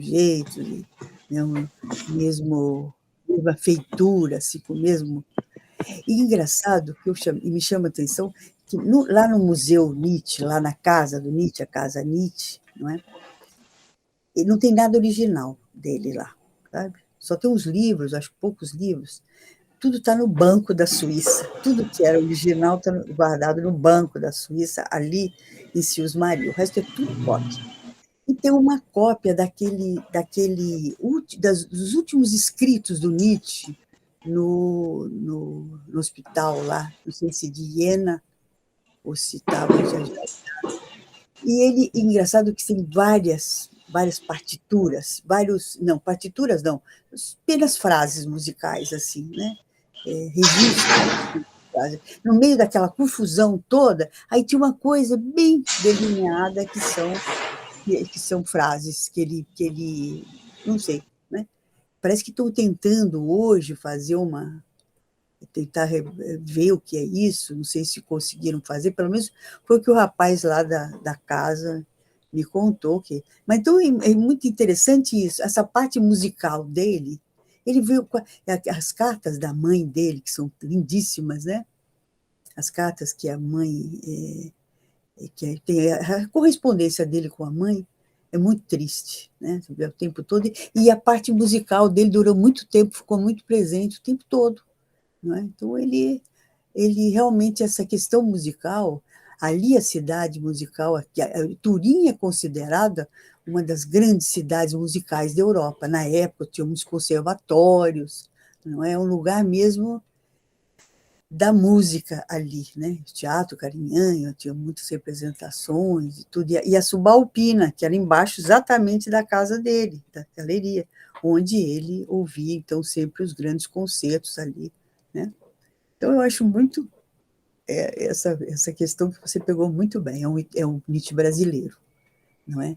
jeitos, mesma feitura, assim, com o mesmo. E engraçado, e me chama a atenção, que lá no Museu Nietzsche, lá na casa do Nietzsche, a Casa Nietzsche, não é? E não tem nada original dele lá, sabe? Só tem uns livros, acho que poucos livros. Tudo está no Banco da Suíça. Tudo que era original está guardado no Banco da Suíça, ali em Cius Maria. O resto é tudo cópia. E tem uma cópia dos últimos escritos do Nietzsche no hospital lá, não sei se de Iena ou se estava já. E engraçado que tem várias partituras, partituras não, apenas frases musicais, assim, né? Registros. No meio daquela confusão toda, aí tinha uma coisa bem delineada que são frases que ele não sei, né? Parece que estão tentando hoje tentar ver o que é isso, não sei se conseguiram fazer, pelo menos foi o que o rapaz lá da casa me contou. Mas então é muito interessante isso, essa parte musical dele, ele veio com as cartas da mãe dele, que são lindíssimas, né? As cartas que a mãe, que tem a correspondência dele com a mãe, é muito triste, né? O tempo todo, e a parte musical dele durou muito tempo, ficou muito presente o tempo todo. Não é? Então, ele realmente, essa questão musical, ali a cidade musical, a Turim é considerada uma das grandes cidades musicais da Europa. Na época, tinha muitos conservatórios, não é? Um lugar mesmo da música ali, né? Teatro Carignano, tinha muitas representações e tudo. E a Subalpina, que era embaixo exatamente da casa dele, da galeria, onde ele ouvia, então, sempre os grandes concertos ali, né? Então, eu acho muito essa questão que você pegou muito bem, é um Nietzsche brasileiro, não é?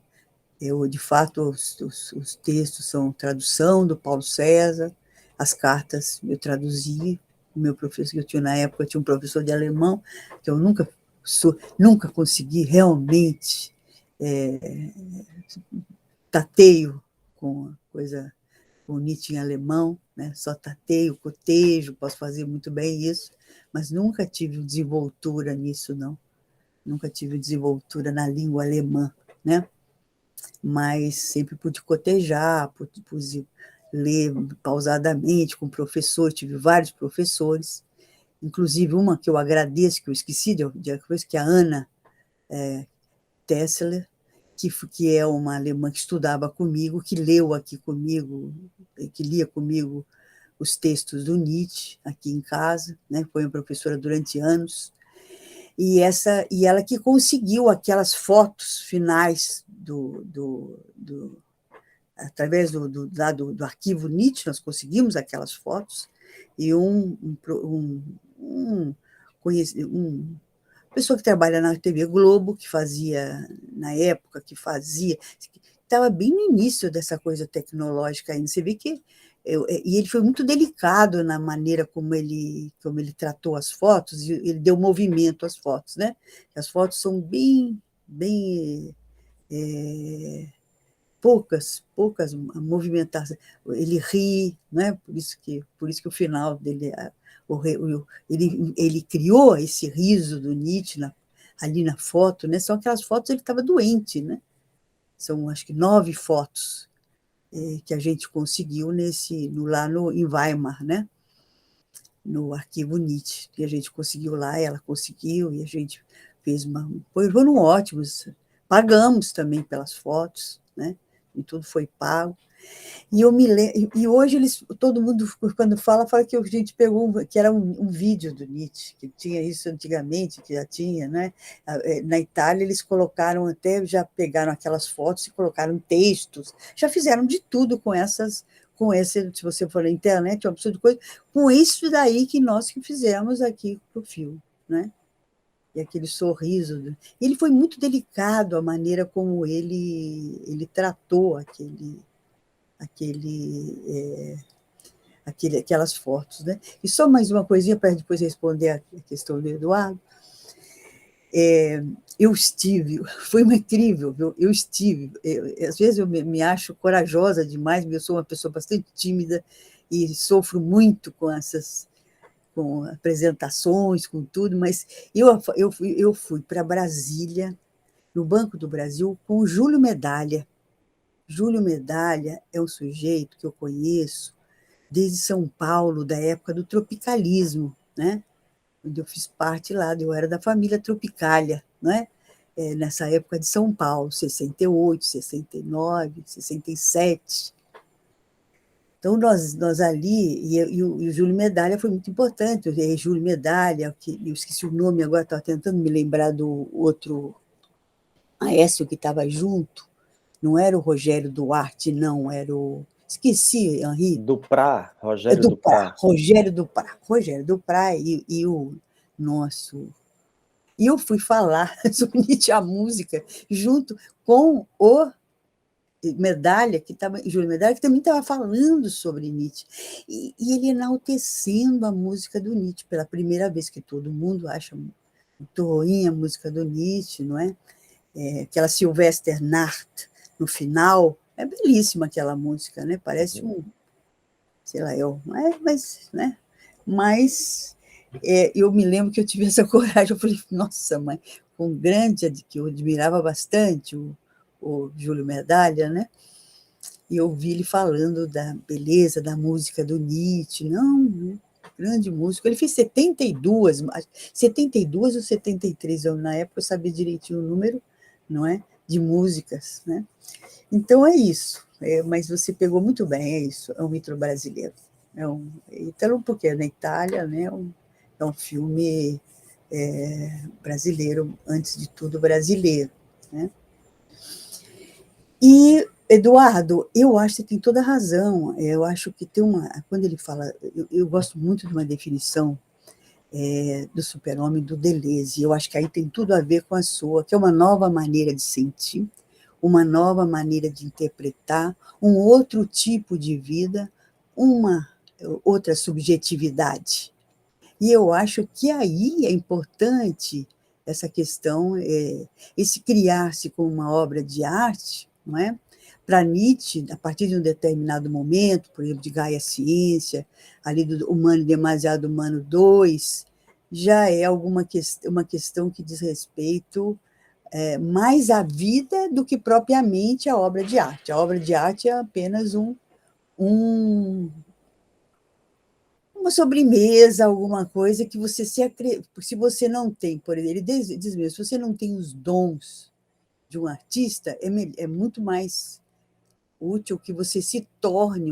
De fato, os textos são tradução do Paulo César, as cartas eu traduzi, o meu professor que eu tinha na época, eu tinha um professor de alemão, que eu nunca consegui realmente tateio com a coisa, com Nietzsche em alemão, né? Só tateio, cotejo, posso fazer muito bem isso, mas nunca tive desenvoltura nisso, não. Nunca tive desenvoltura na língua alemã, né? Mas sempre pude cotejar, pude ler pausadamente com professor, tive vários professores, inclusive uma que eu agradeço, que eu esqueci depois, que é a Anna Tessler, que é uma alemã que estudava comigo, que leu aqui comigo, que lia comigo os textos do Nietzsche aqui em casa, né? Foi uma professora durante anos, e ela que conseguiu aquelas fotos finais através do arquivo Nietzsche, nós conseguimos aquelas fotos, e pessoa que trabalha na TV Globo, que fazia, na época, estava bem no início dessa coisa tecnológica ainda. Você vê que. E ele foi muito delicado na maneira como ele tratou as fotos, e ele deu movimento às fotos, né? As fotos são bem poucas movimentações. Ele ri, né? Por isso que o final dele, ele criou esse riso do Nietzsche ali na foto, né? São aquelas fotos, ele estava doente, né? São, acho que 9 fotos que a gente conseguiu lá em Weimar, né? No arquivo Nietzsche, que a gente conseguiu lá, ela conseguiu, e a gente fez foram ótimos, pagamos também pelas fotos, né? E tudo foi pago. E hoje todo mundo, quando fala que a gente pegou, que era um vídeo do Nietzsche, que tinha isso antigamente, que já tinha, né? Na Itália eles colocaram já pegaram aquelas fotos e colocaram textos, já fizeram de tudo com se você for na internet, é uma absurdo de coisa, com isso daí que nós fizemos aqui para o filme, né? E aquele sorriso. Ele foi muito delicado a maneira como ele tratou aquelas fotos, né? E só mais uma coisinha para depois responder a questão do Eduardo. Foi incrível, às vezes eu me acho corajosa demais, eu sou uma pessoa bastante tímida e sofro muito com apresentações, com tudo, mas eu fui para Brasília, no Banco do Brasil, com o Júlio Medalha. Júlio Medalha é um sujeito que eu conheço desde São Paulo, da época do tropicalismo, né? Onde eu fiz parte lá, eu era da família Tropicália, né? Nessa época de São Paulo, 68, 69, 67. Então, nós ali, e o Júlio Medalha foi muito importante, o Júlio Medalha, eu esqueci o nome agora, estava tentando me lembrar do outro maestro que estava junto, não era o Rogério Duarte, não, era o... Esqueci, Henri. Rogério Duprá. Rogério Duprá e o nosso... E eu fui falar sobre Nietzsche, a música, junto com o Júlio Medalha, que também estava falando sobre Nietzsche. E ele enaltecendo a música do Nietzsche, pela primeira vez, que todo mundo acha muito ruim a música do Nietzsche, não é? Aquela Sylvester Nacht, no final, é belíssima aquela música, né? Parece sei lá, né? Mas eu me lembro que eu tive essa coragem, eu falei, nossa, mãe, que eu admirava bastante, o Júlio Medalha, né? E eu ouvi ele falando da beleza da música do Nietzsche, grande músico. Ele fez 72 ou 73, na época eu sabia direitinho o número, não é? De músicas, né? Então é isso, mas você pegou muito bem, é isso, é um mito brasileiro. Ítalo, porque é na Itália, né? É um filme brasileiro, antes de tudo brasileiro, né? E, Eduardo, eu acho que você tem toda a razão. Eu acho que tem quando ele fala, eu gosto muito de uma definição do Super-Homem, do Deleuze. Eu acho que aí tem tudo a ver com a sua, que é uma nova maneira de sentir, uma nova maneira de interpretar, um outro tipo de vida, uma outra subjetividade. E eu acho que aí é importante essa questão, esse criar-se como uma obra de arte, não é? Para Nietzsche, a partir de um determinado momento, por exemplo, de Gaia Ciência, ali do Humano Demasiado Humano 2, já é uma questão que diz respeito mais à vida do que propriamente à obra de arte. A obra de arte é apenas um uma sobremesa, alguma coisa que você se você não tem, por exemplo, ele diz mesmo, se você não tem os dons de um artista, é muito mais útil que você se torne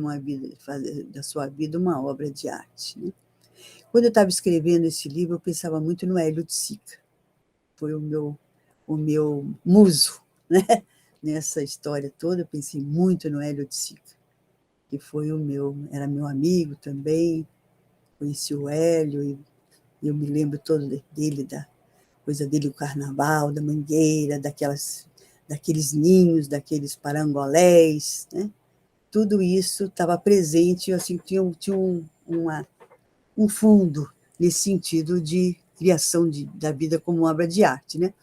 da sua vida uma obra de arte, né? Quando eu estava escrevendo esse livro, eu pensava muito no Hélio de Sica. Foi o meu muso, né? Nessa história toda, eu pensei muito no Hélio de Sica, que era meu amigo também, conheci o Hélio, e eu me lembro todo dele, da coisa dele, o carnaval, da mangueira, daqueles ninhos, daqueles parangolés, né? Tudo isso estava presente, eu assim, tinha um fundo nesse sentido de criação da vida como obra de arte, né?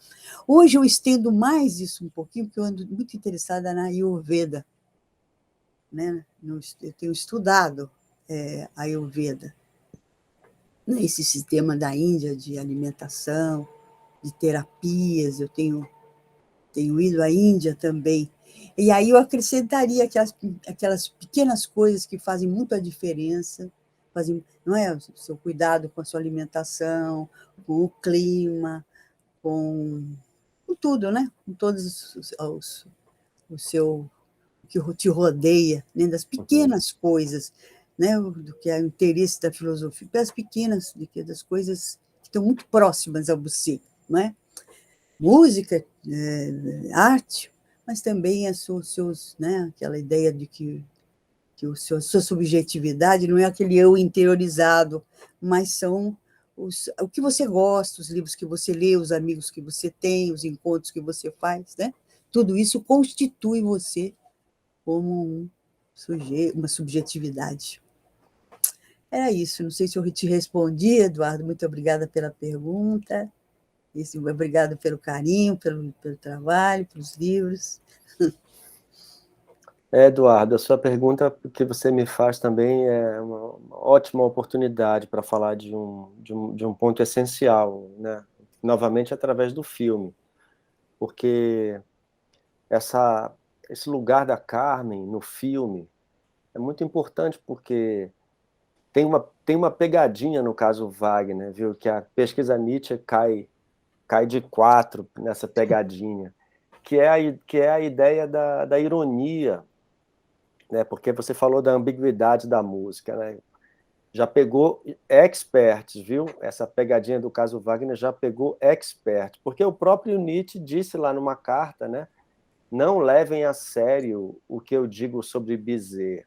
Hoje eu estendo mais isso um pouquinho, porque eu ando muito interessada na Ayurveda, né? Eu tenho estudado a Ayurveda, né? Esse sistema da Índia de alimentação, de terapias, eu tenho ido à Índia também. E aí eu acrescentaria aquelas pequenas coisas que fazem muito a diferença, não é? O seu cuidado com a sua alimentação, com o clima, com tudo, né? Com todos o que te rodeia, né? Das pequenas coisas, né? Do que é o interesse da filosofia, das pequenas, das coisas que estão muito próximas a você, não é? Música, arte, mas também né, aquela ideia de que sua subjetividade não é aquele eu interiorizado, mas são o que você gosta, os livros que você lê, os amigos que você tem, os encontros que você faz, né? Tudo isso constitui você como uma subjetividade. Era isso, não sei se eu te respondi, Eduardo, muito obrigada pela pergunta. Obrigado pelo carinho, pelo trabalho, pelos livros. Eduardo, a sua pergunta que você me faz também é uma ótima oportunidade para falar de um ponto essencial, né? Novamente através do filme, porque esse lugar da Carmen no filme é muito importante, porque tem uma pegadinha no caso Wagner, viu? Que a pesquisa Nietzsche cai de 4 nessa pegadinha, que é a ideia da ironia, né? Porque você falou da ambiguidade da música, né? Já pegou experts, viu? Essa pegadinha do caso Wagner já pegou experts, porque o próprio Nietzsche disse lá numa carta, né? Não levem a sério o que eu digo sobre Bizet.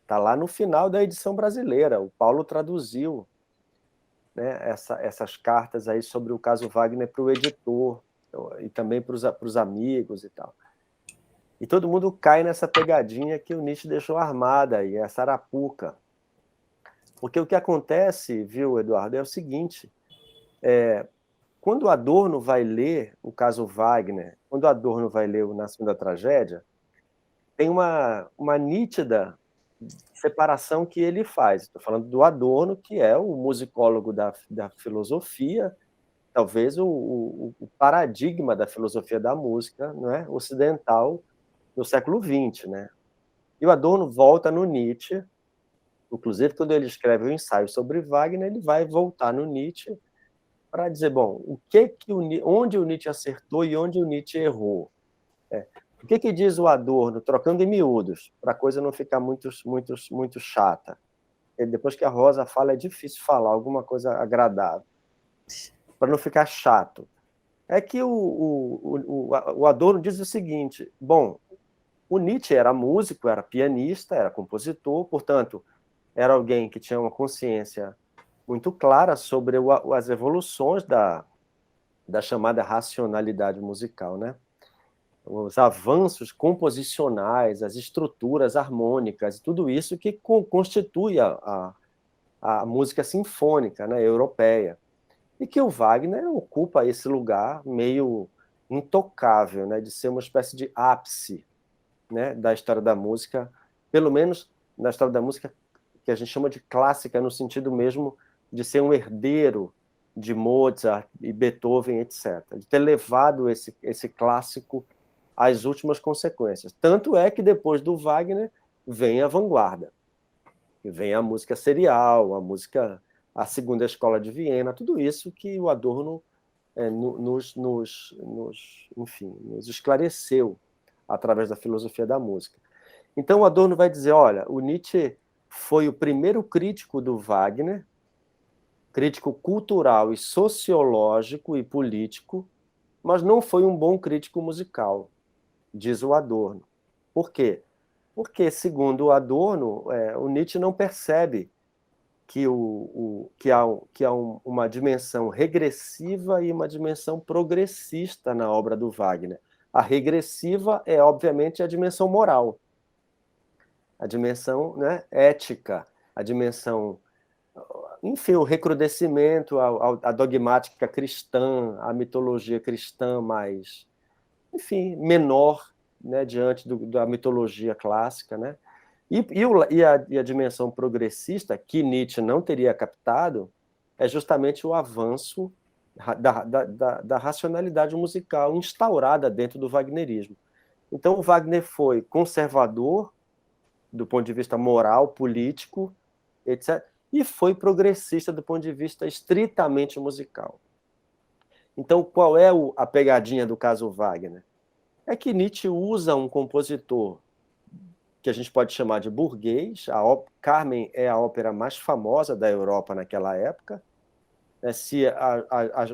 Está lá no final da edição brasileira, o Paulo traduziu, né, essas cartas aí sobre o caso Wagner para o editor, e também para os amigos e tal. E todo mundo cai nessa pegadinha que o Nietzsche deixou armada aí, essa arapuca. Porque o que acontece, viu, Eduardo, é o seguinte, quando Adorno vai ler o caso Wagner, quando Adorno vai ler o Nascimento da Tragédia, tem uma nítida separação que ele faz. Estou falando do Adorno, que é o musicólogo da filosofia, talvez o paradigma da filosofia da música, não é? Ocidental no século XX, né? E o Adorno volta no Nietzsche, inclusive quando ele escreve o ensaio sobre Wagner, ele vai voltar no Nietzsche para dizer, bom, onde o Nietzsche acertou e onde o Nietzsche errou. O que diz o Adorno, trocando em miúdos, para a coisa não ficar muito chata? Depois que a Rosa fala, é difícil falar alguma coisa agradável, para não ficar chato. É que o Adorno diz o seguinte, bom, o Nietzsche era músico, era pianista, era compositor, portanto, era alguém que tinha uma consciência muito clara sobre as evoluções da chamada racionalidade musical, né? Os avanços composicionais, as estruturas harmônicas, tudo isso que constitui a música sinfônica, né, europeia. E que o Wagner ocupa esse lugar meio intocável, né, de ser uma espécie de ápice, né, da história da música, pelo menos na história da música que a gente chama de clássica, no sentido mesmo de ser um herdeiro de Mozart e Beethoven, etc., de ter levado esse clássico às últimas consequências. Tanto é que depois do Wagner vem a vanguarda. Vem a música serial, a segunda escola de Viena, tudo isso que o Adorno enfim, nos esclareceu através da filosofia da música. Então, o Adorno vai dizer, olha, o Nietzsche foi o primeiro crítico do Wagner, crítico cultural e sociológico e político, mas não foi um bom crítico musical, diz o Adorno. Por quê? Porque, segundo o Adorno, o Nietzsche não percebe que há uma dimensão regressiva e uma dimensão progressista na obra do Wagner. A regressiva é, obviamente, a dimensão moral, a dimensão, né, ética, a dimensão, enfim, o recrudescimento, a dogmática cristã, a mitologia cristã mais, enfim, menor, né, diante da mitologia clássica, né? E a dimensão progressista, que Nietzsche não teria captado, é justamente o avanço da racionalidade musical instaurada dentro do wagnerismo. Então, o Wagner foi conservador, do ponto de vista moral, político, etc., e foi progressista do ponto de vista estritamente musical. Então, qual é a pegadinha do caso Wagner? É que Nietzsche usa um compositor que a gente pode chamar de burguês. Carmen é a ópera mais famosa da Europa naquela época. Se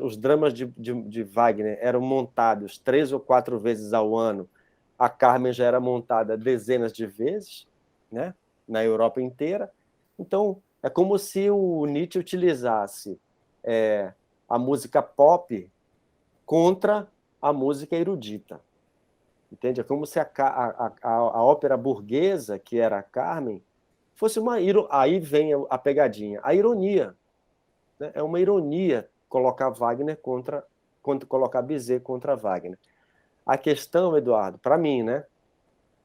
os dramas de Wagner eram montados 3 ou 4 vezes ao ano, a Carmen já era montada dezenas de vezes, né, na Europa inteira. Então, é como se o Nietzsche utilizasse a música pop contra a música erudita. Entende? É como se a ópera burguesa, que era a Carmen, fosse uma... Aí vem a pegadinha, a ironia. Né? É uma ironia colocar Wagner colocar Bizet contra Wagner. A questão, Eduardo, para mim, né?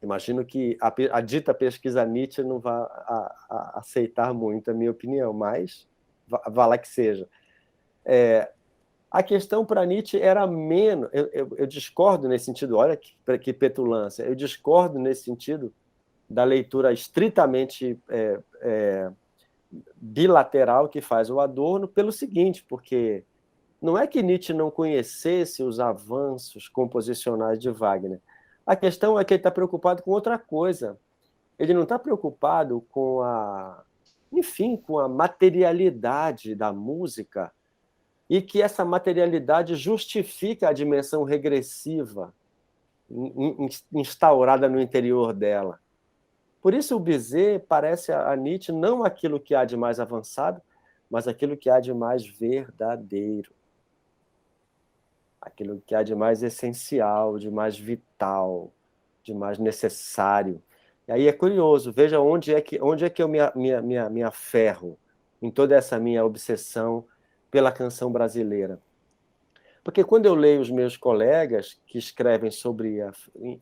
Imagino que a dita pesquisa Nietzsche não vai aceitar muito a minha opinião, mas vá lá que seja. A questão para Nietzsche era menos... Eu discordo nesse sentido, olha que petulância, eu discordo nesse sentido da leitura estritamente bilateral que faz o Adorno, pelo seguinte, porque não é que Nietzsche não conhecesse os avanços composicionais de Wagner. A questão é que ele está preocupado com outra coisa. Ele não está preocupado com com a materialidade da música, e que essa materialidade justifica a dimensão regressiva instaurada no interior dela. Por isso o Bizet parece a Nietzsche não aquilo que há de mais avançado, mas aquilo que há de mais verdadeiro. Aquilo que há de mais essencial, de mais vital, de mais necessário. E aí é curioso, veja onde é que eu me aferro em toda essa minha obsessão pela canção brasileira. Porque quando eu leio os meus colegas que escrevem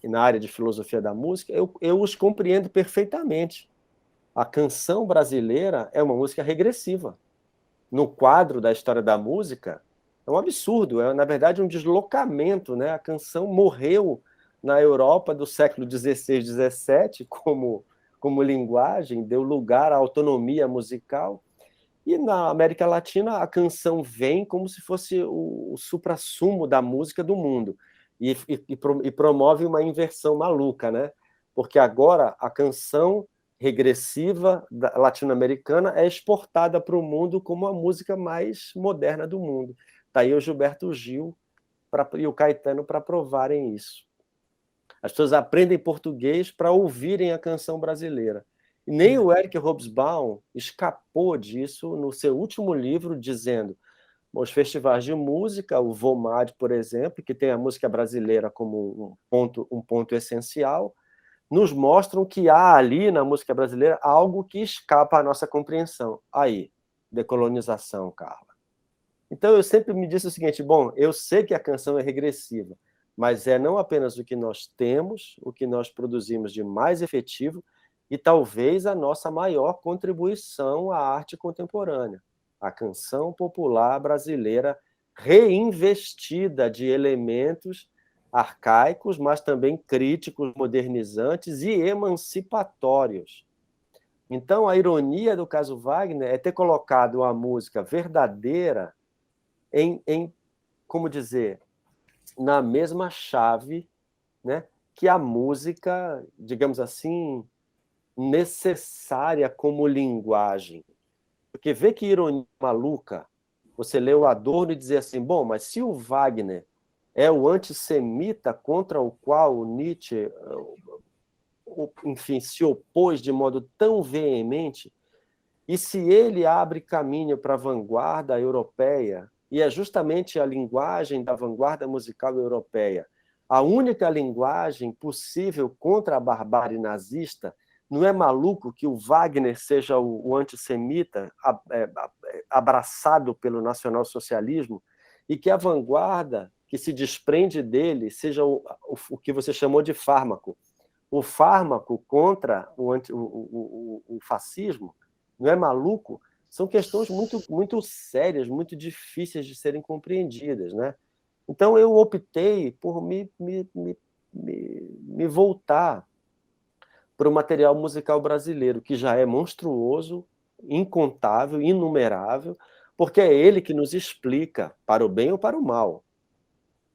na área de filosofia da música, eu os compreendo perfeitamente. A canção brasileira é uma música regressiva. No quadro da história da música, é um absurdo, na verdade, um deslocamento, né? A canção morreu na Europa do século XVI, XVII como linguagem, deu lugar à autonomia musical. E na América Latina, a canção vem como se fosse o suprassumo da música do mundo. E promove uma inversão maluca, né? Porque agora a canção regressiva latino-americana é exportada para o mundo como a música mais moderna do mundo. Está aí o Gilberto Gil e o Caetano para provarem isso. As pessoas aprendem português para ouvirem a canção brasileira. E nem o Eric Hobsbawm escapou disso no seu último livro, dizendo: os festivais de música, o VOMAD, por exemplo, que tem a música brasileira como um ponto essencial, nos mostram que há ali na música brasileira algo que escapa à nossa compreensão. Aí, decolonização, Carla. Então eu sempre me disse o seguinte: bom, eu sei que a canção é regressiva, mas é não apenas o que nós temos, o que nós produzimos de mais efetivo, e talvez a nossa maior contribuição à arte contemporânea, a canção popular brasileira reinvestida de elementos arcaicos, mas também críticos, modernizantes e emancipatórios. Então, a ironia do caso Wagner é ter colocado uma música verdadeira como dizer, na mesma chave, né, que a música, digamos assim, necessária como linguagem. Porque vê que ironia maluca, você lê o Adorno e dizer assim, bom, mas se o Wagner é o antissemita contra o qual o Nietzsche, enfim, se opôs de modo tão veemente, e se ele abre caminho para a vanguarda europeia, e é justamente a linguagem da vanguarda musical europeia, a única linguagem possível contra a barbárie nazista, não é maluco que o Wagner seja o antissemita abraçado pelo nacionalsocialismo e que a vanguarda que se desprende dele seja o que você chamou de fármaco. O fármaco contra o fascismo, não é maluco? São questões muito, muito sérias, muito difíceis de serem compreendidas, né? Então, eu optei por me voltar para o material musical brasileiro, que já é monstruoso, incontável, inumerável, porque é ele que nos explica, para o bem ou para o mal.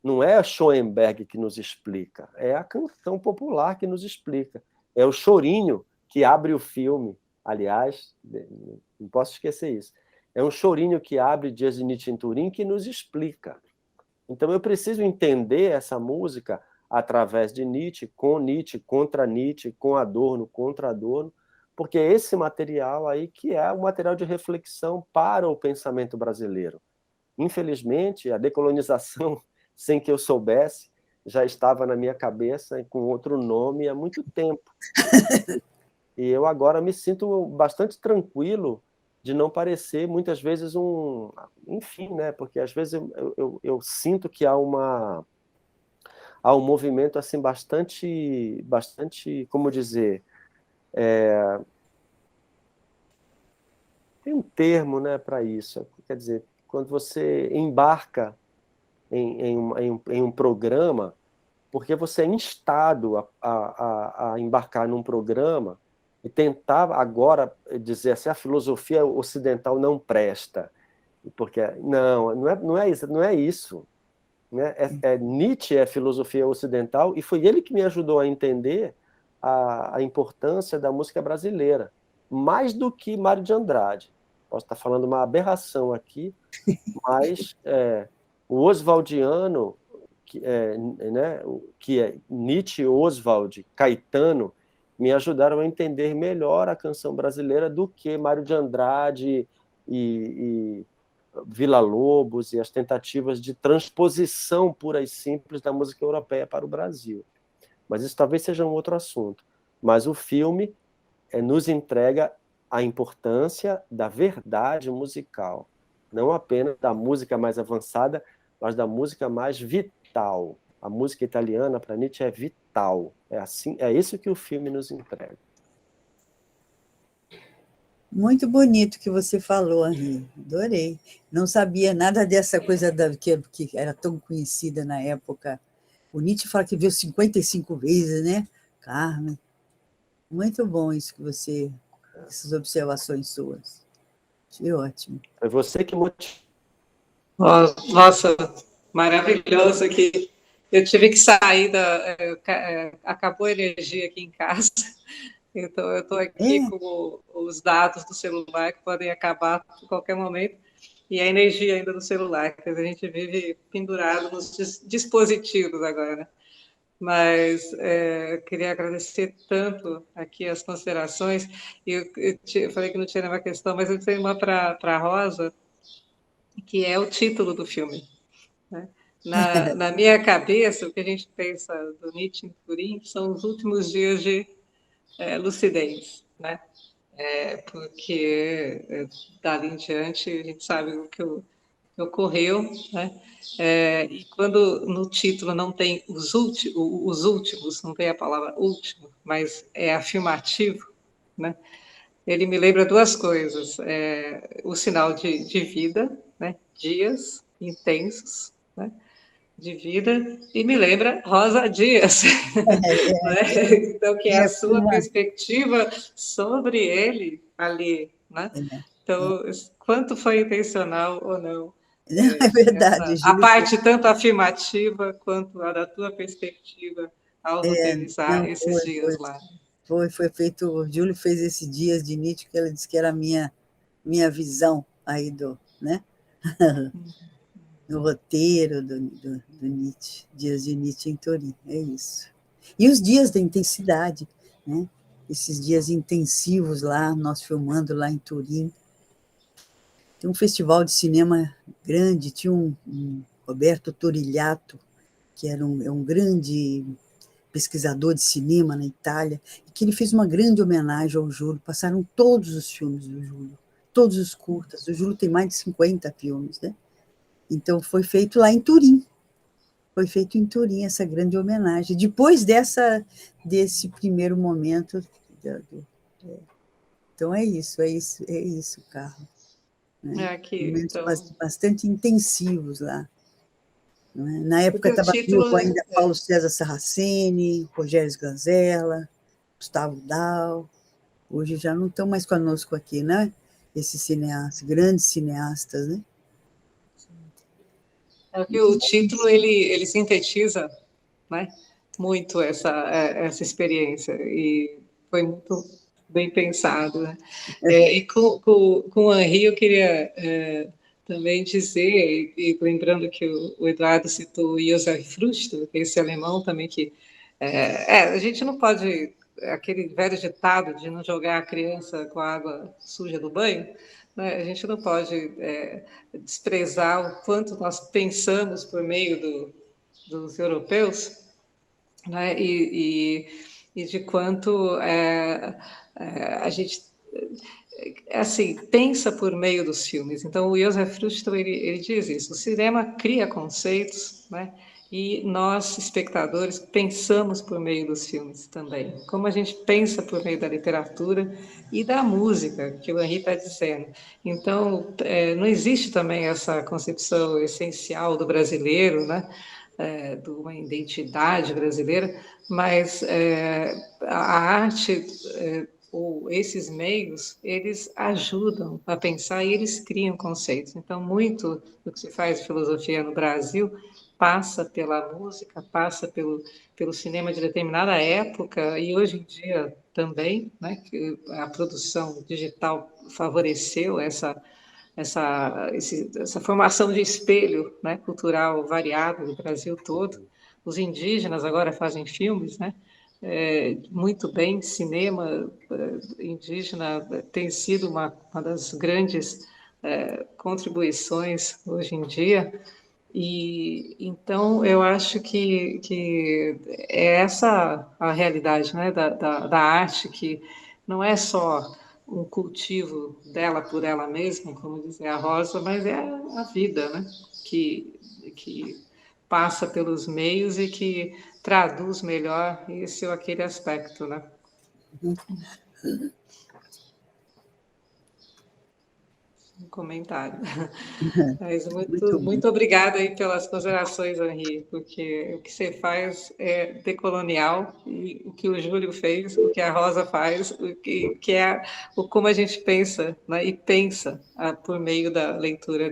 Não é a Schoenberg que nos explica, é a canção popular que nos explica. É o chorinho que abre o filme. Aliás, não posso esquecer isso. É um chorinho que abre Dias de Nietzsche em Turim que nos explica. Então eu preciso entender essa música através de Nietzsche, contra Nietzsche, com Adorno, contra Adorno, porque é esse material aí que é o material de reflexão para o pensamento brasileiro. Infelizmente, a decolonização, sem que eu soubesse, já estava na minha cabeça com outro nome há muito tempo. E eu agora me sinto bastante tranquilo de não parecer, muitas vezes, enfim, né? Porque às vezes eu sinto que há um movimento assim bastante, como dizer, tem um termo, né, para isso. Quer dizer, quando você embarca em um programa, porque você é instado a embarcar num programa e tentar agora dizer assim, a filosofia ocidental não presta. Porque não é isso. Né? Nietzsche é filosofia ocidental e foi ele que me ajudou a entender a importância da música brasileira, mais do que Mário de Andrade. Posso estar falando uma aberração aqui, mas o oswaldiano, que é Nietzsche, Oswald, Caetano, me ajudaram a entender melhor a canção brasileira do que Mário de Andrade e Villa-Lobos e as tentativas de transposição pura e simples da música europeia para o Brasil. Mas isso talvez seja um outro assunto. Mas o filme nos entrega a importância da verdade musical, não apenas da música mais avançada, mas da música mais vital. A música italiana, para Nietzsche, é vital. É isso que o filme nos entrega. Muito bonito que você falou, Henri. Adorei. Não sabia nada dessa coisa que era tão conhecida na época. O Nietzsche fala que viu 55 vezes, né, Carmen? Muito bom isso que essas observações suas. Achei ótimo. É você que motivou. Nossa, maravilhoso aqui. Eu tive que sair acabou a energia aqui em casa. Então, eu estou aqui com os dados do celular que podem acabar a qualquer momento e a energia ainda do celular, porque a gente vive pendurado nos dispositivos agora, né? Mas queria agradecer tanto aqui as considerações. Eu falei que não tinha nenhuma questão, mas eu tenho uma para a Rosa, que é o título do filme, né? Na minha cabeça, o que a gente pensa do Nietzsche em Turim são os últimos dias de lucidez, né? Porque dali em diante a gente sabe o que ocorreu, né? E quando no título não tem os últimos, não tem a palavra último, mas é afirmativo, né? Ele me lembra duas coisas: o sinal de vida, né? Dias intensos, né? de vida e me lembra Rosa Dias, né? Então, que é a sua perspectiva sobre ele ali, né? Então, quanto foi intencional ou não? É verdade, A Júlio. parte tanto afirmativa quanto a da tua perspectiva ao roteirizar Não, esses dias lá. Foi feito, o Júlio fez esse Dias de Nietzsche, que ela disse que era a minha visão aí né? No roteiro do Nietzsche, Dias de Nietzsche em Turim, é isso. E os dias da intensidade, né? Esses dias intensivos lá, nós filmando lá em Turim. Tem um festival de cinema grande, tinha um Roberto Torigliato, que era um grande pesquisador de cinema na Itália, e que ele fez uma grande homenagem ao Júlio. Passaram todos os filmes do Júlio, todos os curtas. O Júlio tem mais de 50 filmes, né? Então, foi feito lá em Turim. Foi feito em Turim essa grande homenagem. Depois desse primeiro momento. Então, é isso, Carlos. Né? Momentos então... bastante intensivos lá. Na época estava vivo ainda Paulo César Sarraceni, Rogério Sganzella, Gustavo Dal. Hoje já não estão mais conosco aqui, né? Esses cineastas, grandes cineastas, né? É que o título ele sintetiza, né, muito essa experiência e foi muito bem pensado, né? E com o Henri eu queria também dizer, e lembrando que o Eduardo citou Josef Früchte, esse alemão também que a gente não pode, aquele velho ditado de não jogar a criança com a água suja do banho, né? A gente não pode desprezar o quanto nós pensamos por meio dos europeus, né? E de quanto a gente assim pensa por meio dos filmes. Então, o Josef Früchte ele diz isso: o cinema cria conceitos, né? E nós, espectadores, pensamos por meio dos filmes também. Como a gente pensa por meio da literatura e da música, que o Henri está dizendo. Então, não existe também essa concepção essencial do brasileiro, né? De uma identidade brasileira, mas a arte, ou esses meios, eles ajudam a pensar e eles criam conceitos. Então, muito do que se faz de filosofia no Brasil passa pela música, passa pelo cinema de determinada época, e hoje em dia também, né, que a produção digital favoreceu essa formação de espelho, né, cultural variado do Brasil todo. Os indígenas agora fazem filmes, né, muito bem. Cinema indígena tem sido uma das grandes contribuições hoje em dia. E então eu acho que é essa a realidade, né, da arte, que não é só um cultivo dela por ela mesma, como dizia a Rosa, mas é a vida, né, que passa pelos meios e que traduz melhor esse ou aquele aspecto, né? Um comentário. Mas muito obrigada aí pelas considerações, Henri, porque o que você faz é decolonial, e o que o Júlio fez, o que a Rosa faz, o que é como a gente pensa, né, e pensa por meio da leitura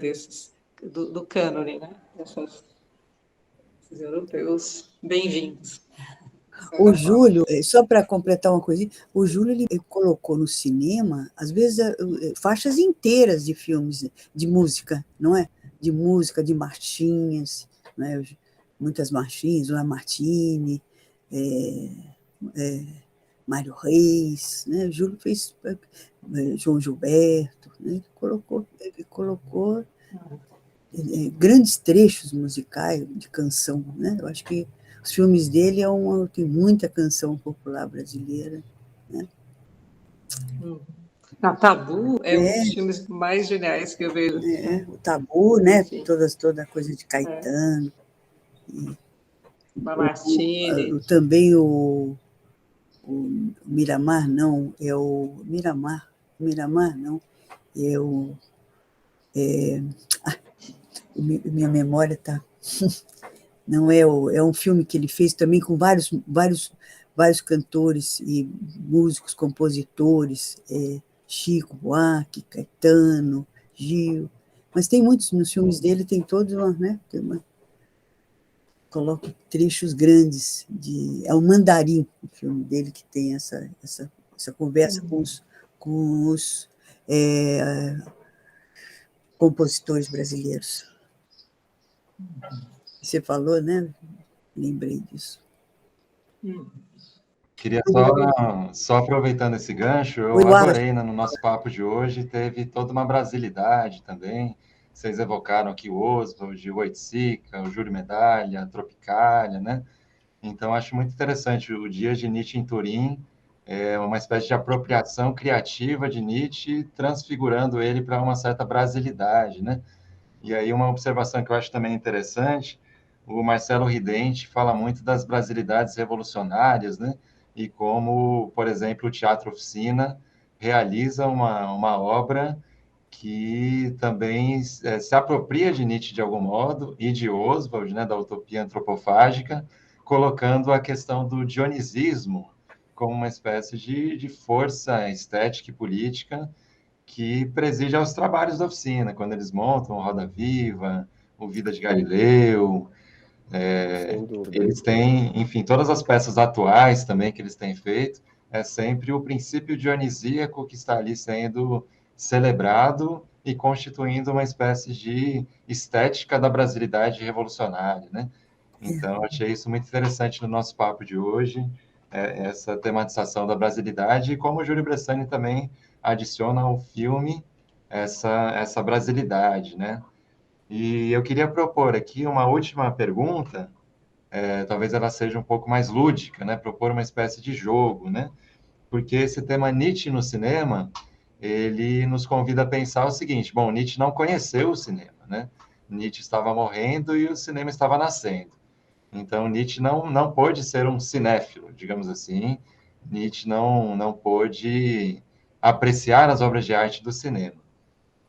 do cânone, né, desses europeus. Bem-vindos. O Júlio, só para completar uma coisinha, o Júlio ele colocou no cinema, às vezes, faixas inteiras de filmes, de música, não é? De música, de marchinhas, né? Muitas marchinhas, Lamartine, Mário Reis, né? O Júlio fez João Gilberto, né? Ele colocou grandes trechos musicais de canção, né? Eu acho que os filmes dele tem muita canção popular brasileira, né? Tabu é um dos filmes mais geniais que eu vejo. O Tabu, né? Toda a coisa de Caetano. Lamartine. Também o Miramar, não, é o Miramar não, é minha memória está não é, é um filme que ele fez também com vários cantores e músicos, compositores, Chico Buarque, Caetano, Gil, mas tem muitos nos filmes dele, tem todos uma, né? Coloca trechos grandes é o Mandarim, o filme dele que tem essa conversa com os compositores brasileiros. Você falou, né? Lembrei disso. Queria só aproveitando esse gancho, eu Oi, Wallace. adorei, né, no nosso papo de hoje, teve toda uma brasilidade também. Vocês evocaram aqui o Oswald, o Oiticica, o Júlio Medalha, a Tropicália, né? Então, acho muito interessante. O Dia de Nietzsche em Turim é uma espécie de apropriação criativa de Nietzsche, transfigurando ele para uma certa brasilidade, né? E aí, uma observação que eu acho também interessante, o Marcelo Ridente fala muito das brasilidades revolucionárias, né? E como, por exemplo, o Teatro Oficina realiza uma obra que também se apropria de Nietzsche de algum modo, e de Oswald, né, da utopia antropofágica, colocando a questão do dionisismo como uma espécie de força estética e política que preside aos trabalhos da oficina, quando eles montam o Roda Viva, o Vida de Galileu, Sem dúvida. eles têm, enfim, todas as peças atuais também que eles têm feito, é sempre o princípio dionisíaco que está ali sendo celebrado e constituindo uma espécie de estética da brasilidade revolucionária, né? Então, achei isso muito interessante no nosso papo de hoje, essa tematização da brasilidade, e como o Júlio Bressani também adiciona ao filme essa brasilidade, né? E eu queria propor aqui uma última pergunta, talvez ela seja um pouco mais lúdica, né? Propor uma espécie de jogo, né? Porque esse tema Nietzsche no cinema, ele nos convida a pensar o seguinte: bom, Nietzsche não conheceu o cinema, né? Nietzsche estava morrendo e o cinema estava nascendo. Então, Nietzsche não pôde ser um cinéfilo, digamos assim. Nietzsche não pôde apreciar as obras de arte do cinema.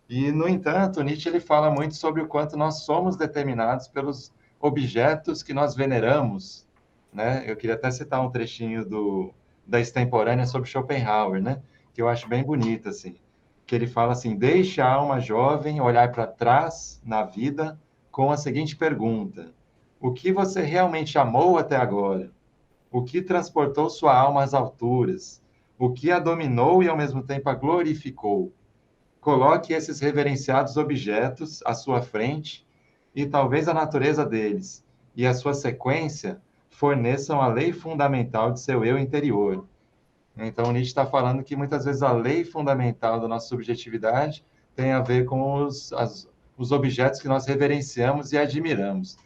E, no entanto, Nietzsche ele fala muito sobre o quanto nós somos determinados pelos objetos que nós veneramos, né? Eu queria até citar um trechinho da Extemporânea sobre Schopenhauer, né? Que eu acho bem bonito, assim. Que ele fala assim: deixe a alma jovem olhar para trás na vida com a seguinte pergunta: o que você realmente amou até agora? O que transportou sua alma às alturas? O que a dominou e, ao mesmo tempo, a glorificou? Coloque esses reverenciados objetos à sua frente e talvez a natureza deles e a sua sequência forneçam a lei fundamental de seu eu interior. Então, Nietzsche está falando que muitas vezes a lei fundamental da nossa subjetividade tem a ver com os objetos que nós reverenciamos e admiramos.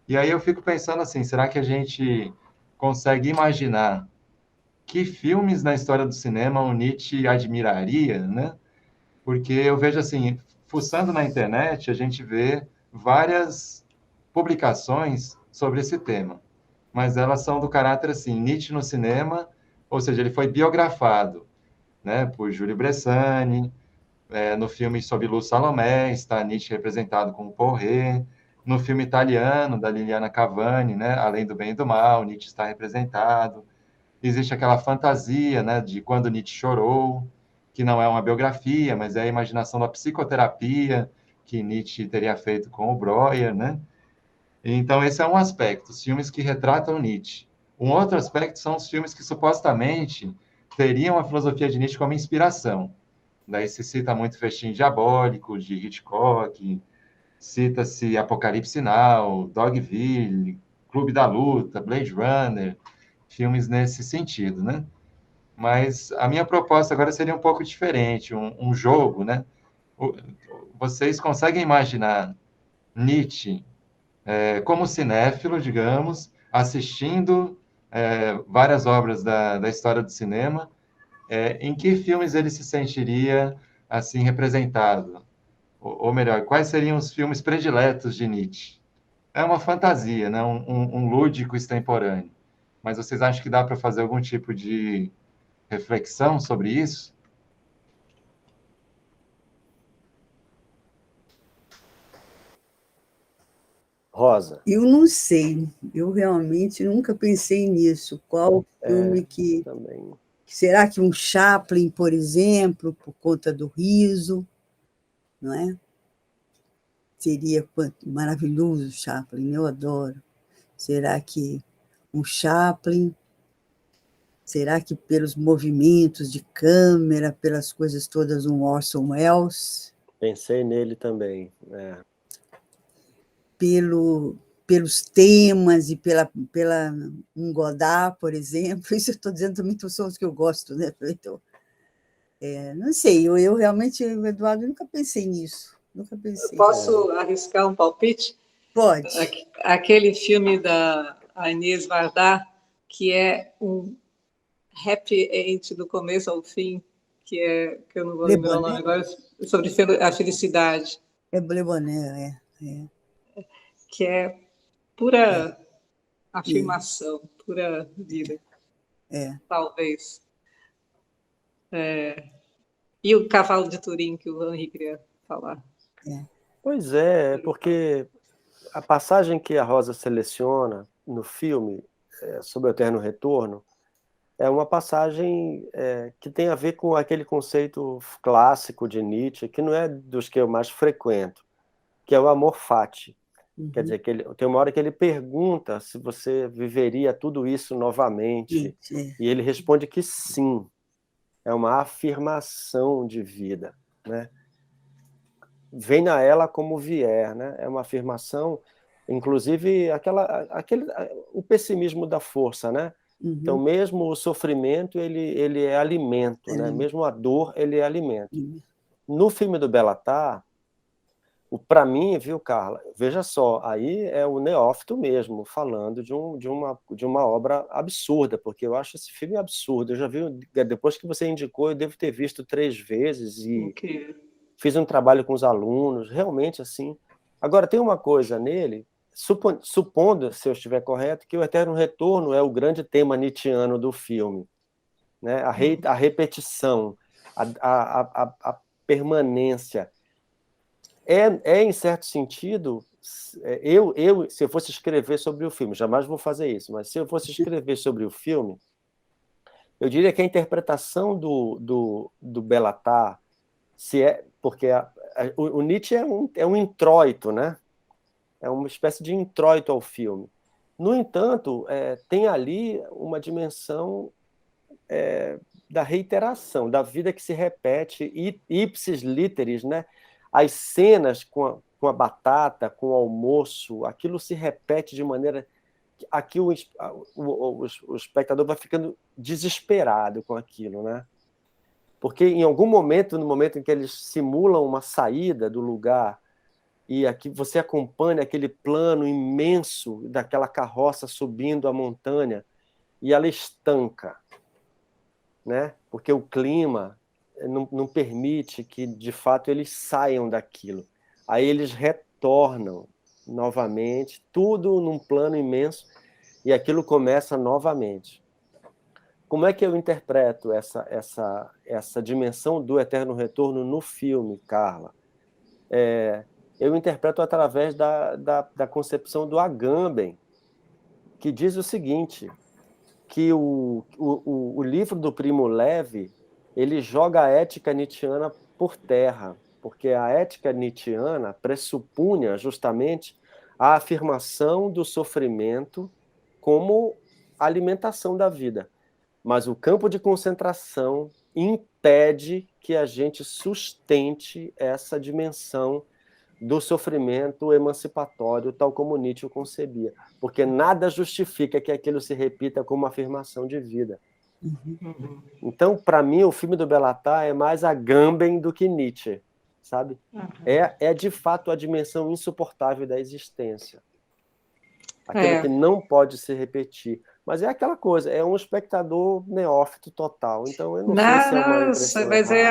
E aí eu fico pensando assim, será que a gente consegue imaginar que filmes na história do cinema o Nietzsche admiraria, né? Porque eu vejo assim, fuçando na internet, a gente vê várias publicações sobre esse tema, mas elas são do caráter assim, Nietzsche no cinema, ou seja, ele foi biografado, né, por Júlio Bressani, no filme Sob Luz Salomé, está Nietzsche representado como Porré, no filme italiano, da Liliana Cavani, né, Além do Bem e do Mal, Nietzsche está representado. Existe aquela fantasia, né, de Quando Nietzsche Chorou, que não é uma biografia, mas é a imaginação da psicoterapia que Nietzsche teria feito com o Breuer, né? Então, esse é um aspecto, os filmes que retratam Nietzsche. Um outro aspecto são os filmes que supostamente teriam a filosofia de Nietzsche como inspiração. Daí se cita muito Festim Diabólico, de Hitchcock, cita-se Apocalipse Now, Dogville, Clube da Luta, Blade Runner, filmes nesse sentido, né? Mas a minha proposta agora seria um pouco diferente, um jogo, né? Vocês conseguem imaginar Nietzsche como cinéfilo, digamos, assistindo várias obras da história do cinema, em que filmes ele se sentiria assim representado? Ou melhor, quais seriam os filmes prediletos de Nietzsche? É uma fantasia, né? Um lúdico extemporâneo. Mas vocês acham que dá para fazer algum tipo de reflexão sobre isso? Rosa. Eu não sei, eu realmente nunca pensei nisso. Qual filme que... Também. Será que um Chaplin, por exemplo, por conta do riso, não é? Seria maravilhoso o Chaplin, eu adoro. Será que um Chaplin? Será que pelos movimentos de câmera, pelas coisas todas, um Orson Welles? Pensei nele também. Pelos temas e pela um Godard, por exemplo. Isso eu estou dizendo também, são os que eu gosto, né? Então, não sei, eu realmente, Eduardo, nunca pensei nisso. Nunca pensei. Posso arriscar um palpite? Pode. Aquele filme da Inês Varda, que é um happy end do começo ao fim, que eu não vou lembrar o nome agora, sobre a felicidade. É Le Bonheur, Que é pura afirmação, pura vida. Talvez. E o Cavalo de Turim, que o Henri queria falar. Pois é, porque a passagem que a Rosa seleciona no filme, sobre o Eterno Retorno, é uma passagem que tem a ver com aquele conceito clássico de Nietzsche, que não é dos que eu mais frequento, que é o amor fati. Quer dizer, tem uma hora que ele pergunta se você viveria tudo isso novamente, e ele responde que sim. É uma afirmação de vida, né? Venha a ela como vier, né? É uma afirmação, inclusive o pessimismo da força, né? Então, mesmo o sofrimento, ele é alimento, né? Mesmo a dor, ele é alimento. No filme do Belatar, para mim, viu, Carla? Veja só, aí é o neófito mesmo, falando de uma obra absurda, porque eu acho esse filme absurdo. Eu já vi, depois que você indicou, eu devo ter visto 3 vezes e fiz um trabalho com os alunos, realmente assim. Agora, tem uma coisa nele, supondo, se eu estiver correto, que o Eterno Retorno é o grande tema nietzschiano do filme, né? A repetição, a permanência. Em certo sentido, se eu fosse escrever sobre o filme, jamais vou fazer isso, mas se eu fosse escrever sobre o filme, eu diria que a interpretação do Belatar, porque o Nietzsche é um introito, né? É uma espécie de introito ao filme. No entanto, tem ali uma dimensão da reiteração, da vida que se repete, ipsis literis, né? As cenas com a batata, com o almoço, aquilo se repete de maneira que aqui o espectador vai ficando desesperado com aquilo, né? Porque em algum momento, no momento em que eles simulam uma saída do lugar, e aqui você acompanha aquele plano imenso daquela carroça subindo a montanha, e ela estanca, né? Porque o clima não permite que, de fato, eles saiam daquilo. Aí eles retornam novamente, tudo num plano imenso, e aquilo começa novamente. Como é que eu interpreto essa dimensão do Eterno Retorno no filme, Carla? Eu interpreto através da concepção do Agamben, que diz o seguinte, que o livro do Primo Levi, ele joga a ética nietzschiana por terra, porque a ética nietzschiana pressupunha justamente a afirmação do sofrimento como alimentação da vida. Mas o campo de concentração impede que a gente sustente essa dimensão do sofrimento emancipatório, tal como Nietzsche o concebia. Porque nada justifica que aquilo se repita como uma afirmação de vida. Então, para mim, o filme do Belatar é mais Agamben do que Nietzsche, sabe? É de fato a dimensão insuportável da existência. Aquilo que não pode se repetir. Mas é aquela coisa, é um espectador neófito total. Então, eu não sei se é uma impressão mas é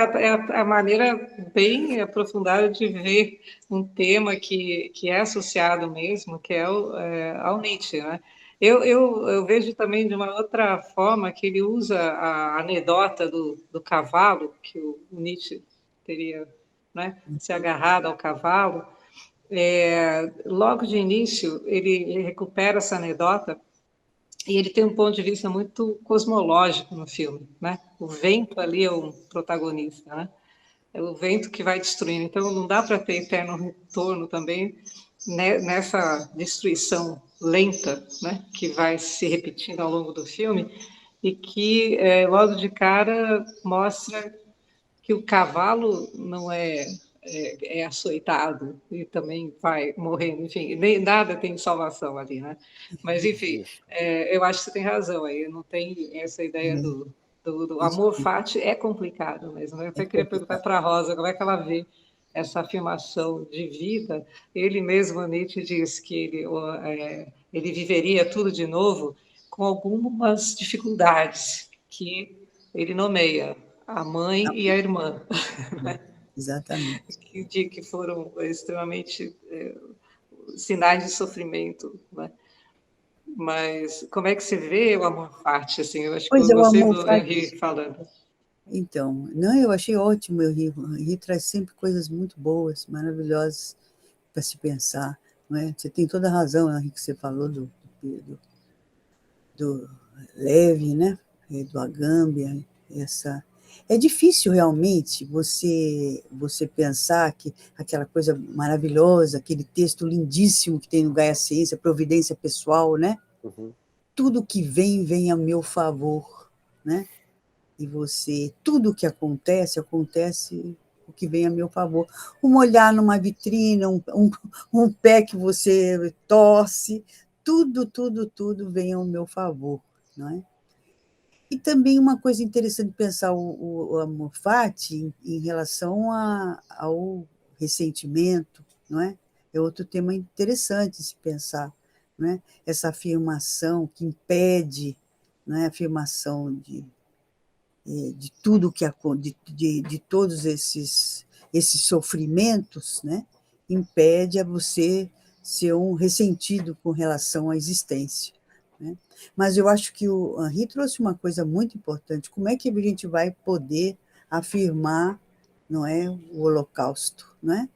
a maneira bem aprofundada de ver um tema que é associado mesmo, que é ao Nietzsche, né? Eu vejo também de uma outra forma que ele usa a anedota do cavalo, que o Nietzsche teria, né, se agarrado ao cavalo, logo de início, ele recupera essa anedota e ele tem um ponto de vista muito cosmológico no filme, né? O vento ali é o protagonista, né? É o vento que vai destruindo. Então, não dá para ter eterno retorno também, né, nessa destruição lenta, né, que vai se repetindo ao longo do filme, e que, logo de cara, mostra que o cavalo não é açoitado e também vai morrendo, enfim, nem nada tem salvação ali, né? Mas, enfim, eu acho que você tem razão aí, não tem essa ideia do amor fati, é complicado mesmo. Eu até queria perguntar para a Rosa como é que ela vê essa afirmação de vida. Ele mesmo, Nietzsche, diz que ele viveria tudo de novo com algumas dificuldades que ele nomeia, a mãe e a irmã, Exatamente. que foram extremamente sinais de sofrimento, né? Mas como é que você vê o amor fati? Assim, eu acho que Pois eu é, o gostei amor do fati. Henri falando. Então, não, eu achei ótimo o Henri traz sempre coisas muito boas, maravilhosas para se pensar, não é? Você tem toda a razão, Henri, que você falou do Levi, né? Do Agamben, essa... É difícil realmente você pensar que aquela coisa maravilhosa, aquele texto lindíssimo que tem no Gaia Ciência, Providência Pessoal, né? Uhum. Tudo que vem a meu favor, né? E tudo que acontece o que vem a meu favor. Um olhar numa vitrine, um pé que você torce, tudo vem ao meu favor, não é? E também uma coisa interessante pensar o amor fati em relação ao ressentimento, não é? É outro tema interessante se pensar, não é? Essa afirmação que impede, não é? A afirmação de tudo que de todos esses sofrimentos, né? Impede a você ser um ressentido com relação à existência, né? Mas eu acho que o Henri trouxe uma coisa muito importante. Como é que a gente vai poder afirmar, não é, o Holocausto, não é?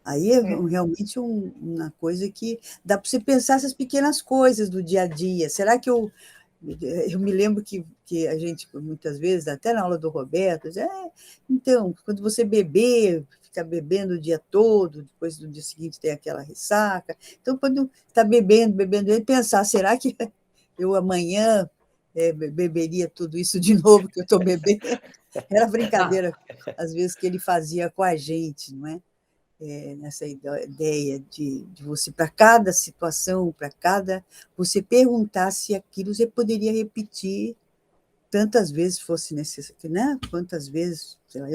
Aí é realmente uma coisa que dá para você pensar essas pequenas coisas do dia a dia. Será que eu me lembro que a gente, muitas vezes, até na aula do Roberto, diz, então, quando você beber, fica bebendo o dia todo, depois no dia seguinte tem aquela ressaca. Então, quando está bebendo, e pensar, será que eu amanhã beberia tudo isso de novo que eu estou bebendo? Era brincadeira, às vezes, que ele fazia com a gente, não é? Nessa ideia de você, para cada situação, você perguntar se aquilo você poderia repetir tantas vezes fosse necessário, né? Quantas vezes, sei lá,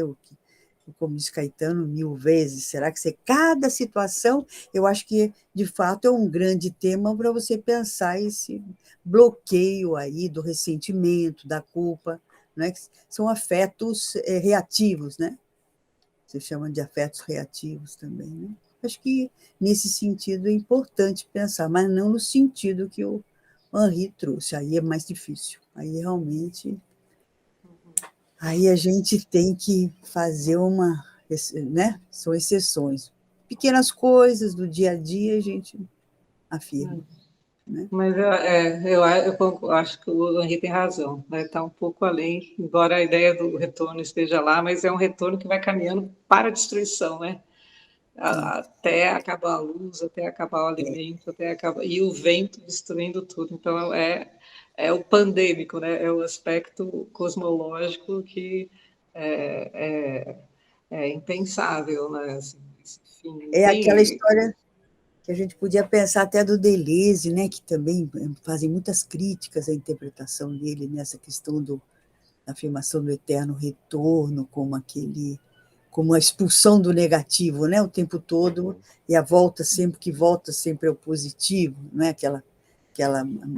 como diz Caetano, 1000 vezes. Será que cada situação, eu acho que, de fato, é um grande tema para você pensar esse bloqueio aí do ressentimento, da culpa, né? Que são afetos reativos, né? Você chama de afetos reativos também, né? Acho que, nesse sentido, é importante pensar, mas não no sentido que o Henri trouxe. Aí é mais difícil. Aí, realmente, aí a gente tem que fazer né? São exceções. Pequenas coisas do dia a dia a gente afirma. Né? Mas eu acho que o Henri tem razão, né? Está um pouco além, embora a ideia do retorno esteja lá, mas é um retorno que vai caminhando para a destruição, né? Até acabar a luz, até acabar o alimento, e o vento destruindo tudo. Então é o pandêmico, né? É o aspecto cosmológico que é impensável, né? Assim, enfim, É aquela tem. história que a gente podia pensar até do Deleuze, né, que também fazem muitas críticas à interpretação dele nessa questão da afirmação do eterno retorno, como a expulsão do negativo, né, o tempo todo, e a volta sempre é o positivo, não é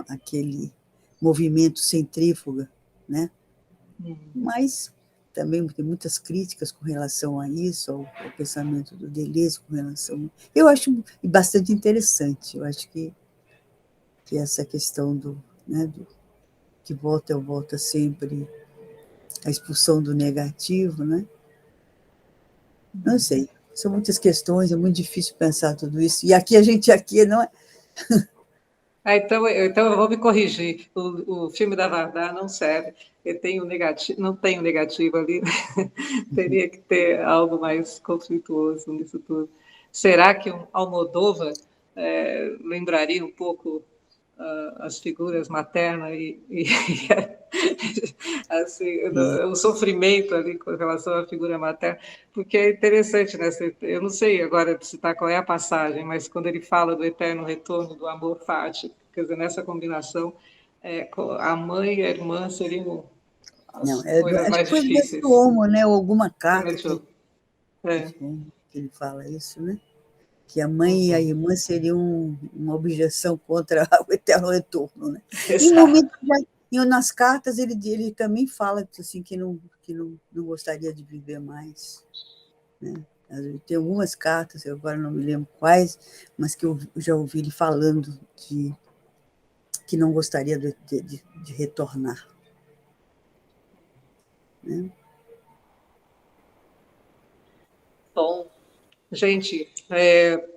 aquele movimento centrífuga, né? Mas também tem muitas críticas com relação a isso, ao pensamento do Deleuze com relação... Eu acho bastante interessante, eu acho que essa questão né, que volta sempre, a expulsão do negativo, né? Não sei, são muitas questões, é muito difícil pensar tudo isso. E aqui, não é... Então eu vou me corrigir. O filme da Vardar não serve. Eu tenho negativo, não tenho negativo ali. Teria que ter algo mais conflituoso nisso tudo. Será que um Almodóvar lembraria um pouco as figuras maternas e assim, o sofrimento ali com relação à figura materna? Porque é interessante, né? Eu não sei agora citar qual é a passagem, mas quando ele fala do eterno retorno do amor fati, quer dizer, nessa combinação, a mãe e a irmã seriam as coisas acho mais que foi difíceis. do Homo, né? Ou alguma carta que ele fala isso, né? Que a mãe e a irmã seriam uma objeção contra o eterno retorno, né? Em momento, nas cartas, ele também fala assim, que não gostaria de viver mais, né? Tem algumas cartas, eu agora não me lembro quais, mas que eu já ouvi ele falando que não gostaria de retornar, né? Bom, gente,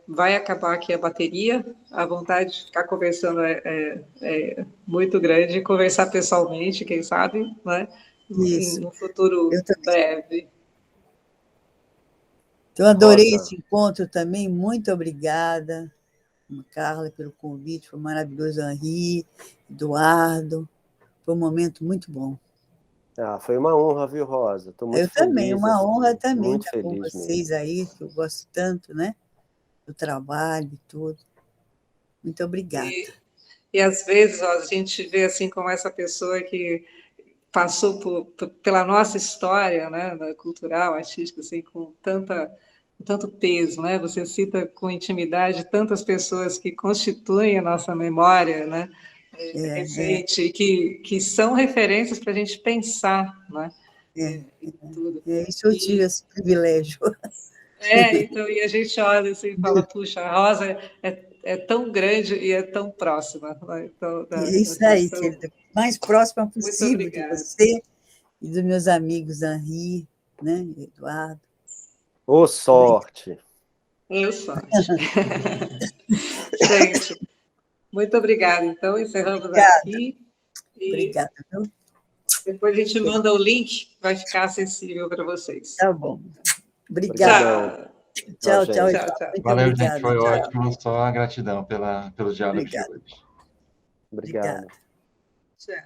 vai acabar aqui a bateria. A vontade de ficar conversando é muito grande. Conversar pessoalmente, quem sabe, né? Isso. No futuro breve. Eu adorei esse encontro também. Muito obrigada, Carla, pelo convite. Foi maravilhoso, Henri, Eduardo. Foi um momento muito bom. Foi uma honra, viu, Rosa? Estou muito feliz. Também, uma honra também muito estar feliz com vocês mesmo. Aí, que eu gosto tanto, né? Do trabalho e tudo. Muito obrigada. E às vezes a gente vê assim como essa pessoa que passou pela nossa história, né, cultural, artística, assim, com tanto peso, né? Você cita com intimidade tantas pessoas que constituem a nossa memória, né? Recente, que são referências para a gente pensar, né? Tudo. Isso eu tive esse privilégio. Então, e a gente olha assim e fala, puxa, a Rosa é tão grande e é tão próxima. Né? Então, isso aí, querida. Mais próxima possível de você e dos meus amigos Henri, né, Eduardo. Ô, sorte! Ô, sorte! Gente, muito obrigada. Então, encerramos aqui. Obrigada. Depois a gente manda o link, vai ficar acessível para vocês. Tá bom. Obrigada. Tchau. Valeu, gente. Foi ótimo. Só a gratidão pelo diálogo de hoje. Obrigado. Tchau.